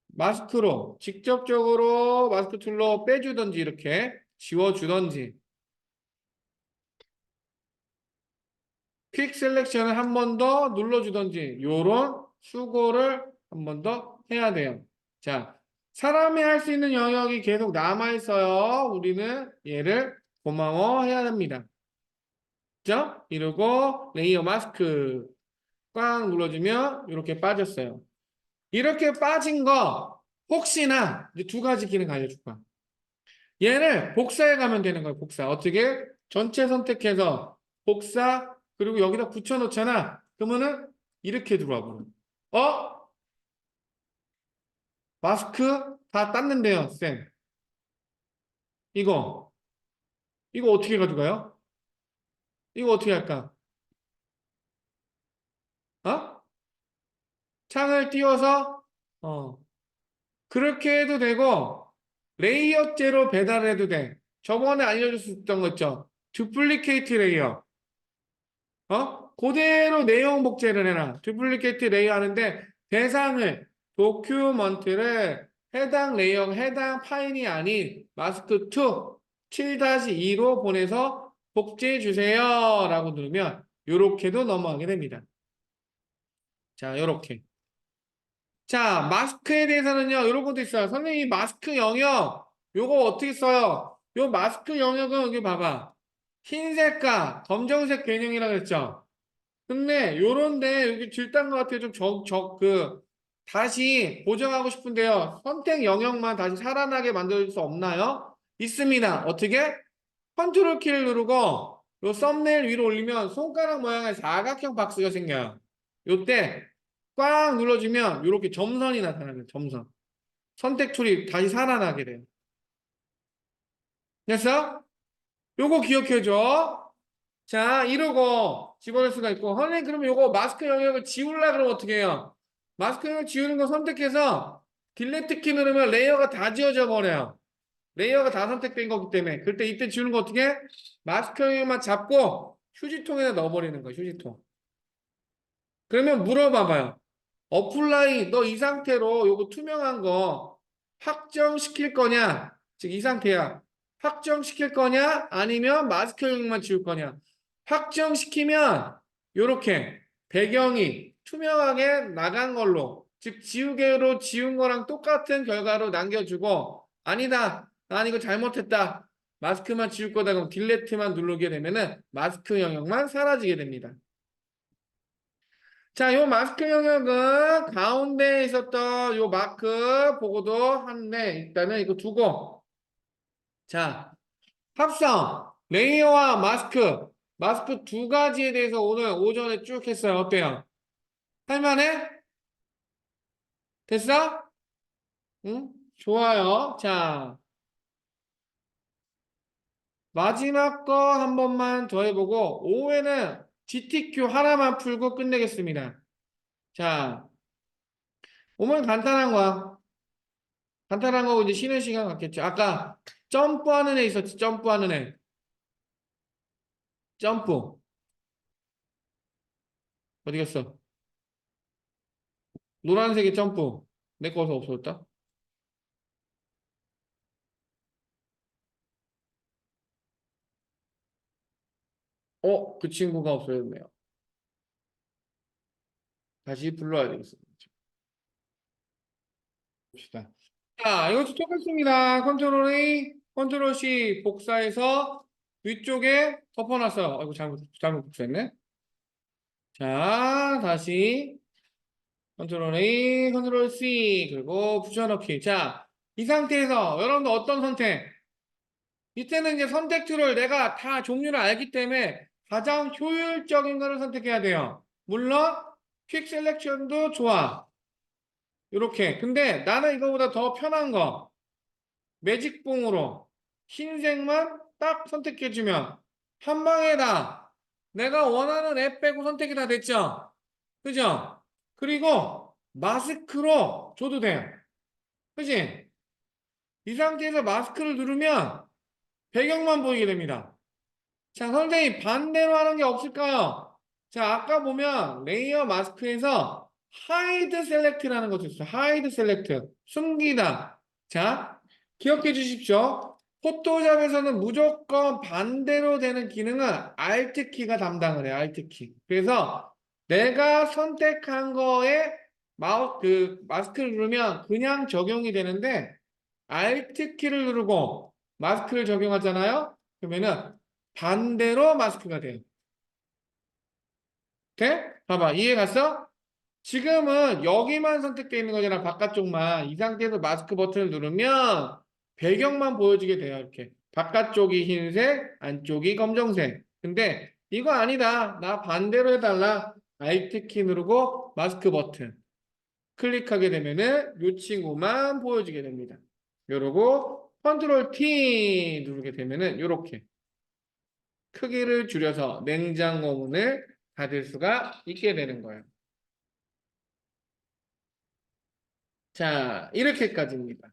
마스크로 직접적으로 마스크 툴로 빼주던지 이렇게 지워주던지 퀵 셀렉션을 한 번 더 눌러주던지 요런 수고를 한 번 더 해야 돼요. 자, 사람이 할 수 있는 영역이 계속 남아있어요. 우리는 얘를 고마워해야 합니다. 그죠? 이러고 레이어 마스크 꽉 눌러주면 이렇게 빠졌어요. 이렇게 빠진 거 혹시나 이제 두 가지 기능 알려줄 거야. 얘를 복사해 가면 되는 거예요. 복사. 어떻게? 전체 선택해서 복사 그리고 여기다 붙여놓잖아. 그러면은 이렇게 들어와 버려. 어? 마스크 다 땄는데요, 쌤. 이거 이거 어떻게 가져가요? 이거 어떻게 할까? 어? 창을 띄워서 그렇게 해도 되고 레이어째로 배달해도 돼. 저번에 알려줬었던 거 있죠? 두플리케이트 레이어. 그대로 내용 복제를 해놔. 두플리케이트 레이어 하는데 대상을 도큐먼트를 해당 레이어, 해당 파일이 아닌 마스크 2 7-2로 보내서 복제해 주세요. 라고 누르면 요렇게도 넘어가게 됩니다. 자, 요렇게. 자, 마스크에 대해서는요, 요런 것도 있어요. 선생님, 마스크 영역, 요거 어떻게 써요? 요 마스크 영역은 여기 봐봐. 흰색과 검정색 개념이라고 했죠? 근데 요런데 여기 질단 것 같아요. 좀 다시 보정하고 싶은데요. 선택 영역만 다시 살아나게 만들 수 없나요? 있습니다. 어떻게? 컨트롤 키를 누르고 요 썸네일 위로 올리면 손가락 모양의 사각형 박스가 생겨요. 요때 꽉 눌러주면 이렇게 점선이 나타나요. 점선. 선택 툴이 다시 살아나게 돼요. 됐어? 요거 기억해줘. 자, 이러고 집어넣을 수가 있고, 선생님, 그러면 요거 마스크 영역을 지우려 그러면 어떻게 해요? 마스크 영역 지우는 거 선택해서 딜리트 키 누르면 레이어가 다 지워져 버려요. 레이어가 다 선택된 거기 때문에. 그때 이때 지우는 거 어떻게 해? 마스크 영역만 잡고 휴지통에다 넣어버리는 거예요, 휴지통. 그러면 물어봐봐요. 어플라이, 너 이 상태로 요거 투명한 거 확정시킬 거냐? 즉, 이 상태야. 확정시킬 거냐? 아니면 마스크 영역만 지울 거냐? 확정시키면 이렇게 배경이 투명하게 나간 걸로, 즉 지우개로 지운 거랑 똑같은 결과로 남겨주고, 아니다, 난 이거 잘못했다, 마스크만 지울 거다, 그럼 딜레트만 누르게 되면은 마스크 영역만 사라지게 됩니다. 자, 요 마스크 영역은 가운데에 있었던 요 마크 보고도 하는데, 일단은 이거 두고, 자, 합성, 레이어와 마스크, 마스크 두 가지에 대해서 오늘 오전에 쭉 했어요. 어때요? 할만해? 됐어? 응? 좋아요. 자, 마지막 거 한 번만 더 해보고, 오후에는 GTQ 하나만 풀고 끝내겠습니다. 자, 오늘 간단한 거야. 간단한 거고 이제 쉬는 시간 갖겠죠. 아까 점프하는 애 있었지, 점프하는 애. 점프. 어디 갔어? 노란색의 점프. 내 거서 없어졌다. 그 친구가 없어졌네요. 다시 불러야 되겠습니다. 봅시다. 자, 이것도 똑같습니다. 컨트롤 A, 컨트롤 C 복사해서 위쪽에 덮어놨어요. 아이고, 잘못 복사했네. 자, 다시 컨트롤 A, 컨트롤 C, 그리고 붙여넣기. 자, 이 상태에서 여러분들 어떤 선택? 이때는 이제 선택 툴을 내가 다 종류를 알기 때문에 가장 효율적인 거를 선택해야 돼요. 물론 퀵 셀렉션도 좋아. 이렇게. 근데 나는 이거보다 더 편한 거. 매직봉으로 흰색만 딱 선택해주면 한 방에 다 내가 원하는 앱 빼고 선택이 다 됐죠? 그죠? 그리고 마스크로 줘도 돼요. 그지? 이 상태에서 마스크를 누르면 배경만 보이게 됩니다. 자, 선생님 반대로 하는 게 없을까요? 자, 아까 보면 레이어 마스크에서 하이드 셀렉트라는 것이 있어요. 하이드 셀렉트. 숨기다. 자, 기억해 주십시오. 포토샵에서는 무조건 반대로 되는 기능은 Alt 키가 담당을 해요. Alt 키. 그래서 내가 선택한 거에 마스크를 누르면 그냥 적용이 되는데 Alt 키를 누르고 마스크를 적용하잖아요. 그러면은 반대로 마스크가 돼요. 돼? 봐봐. 이해 갔어? 지금은 여기만 선택되어 있는 거잖아. 바깥쪽만. 이 상태에서 마스크 버튼을 누르면 배경만 보여지게 돼요. 이렇게. 바깥쪽이 흰색, 안쪽이 검정색. 근데 이거 아니다. 나 반대로 해달라. Alt 키 누르고 마스크 버튼 클릭하게 되면은 이 친구만 보여지게 됩니다. 요러고 컨트롤 T 누르게 되면은 요렇게 크기를 줄여서 냉장고 문을 닫을 수가 있게 되는 거예요. 자, 이렇게까지입니다.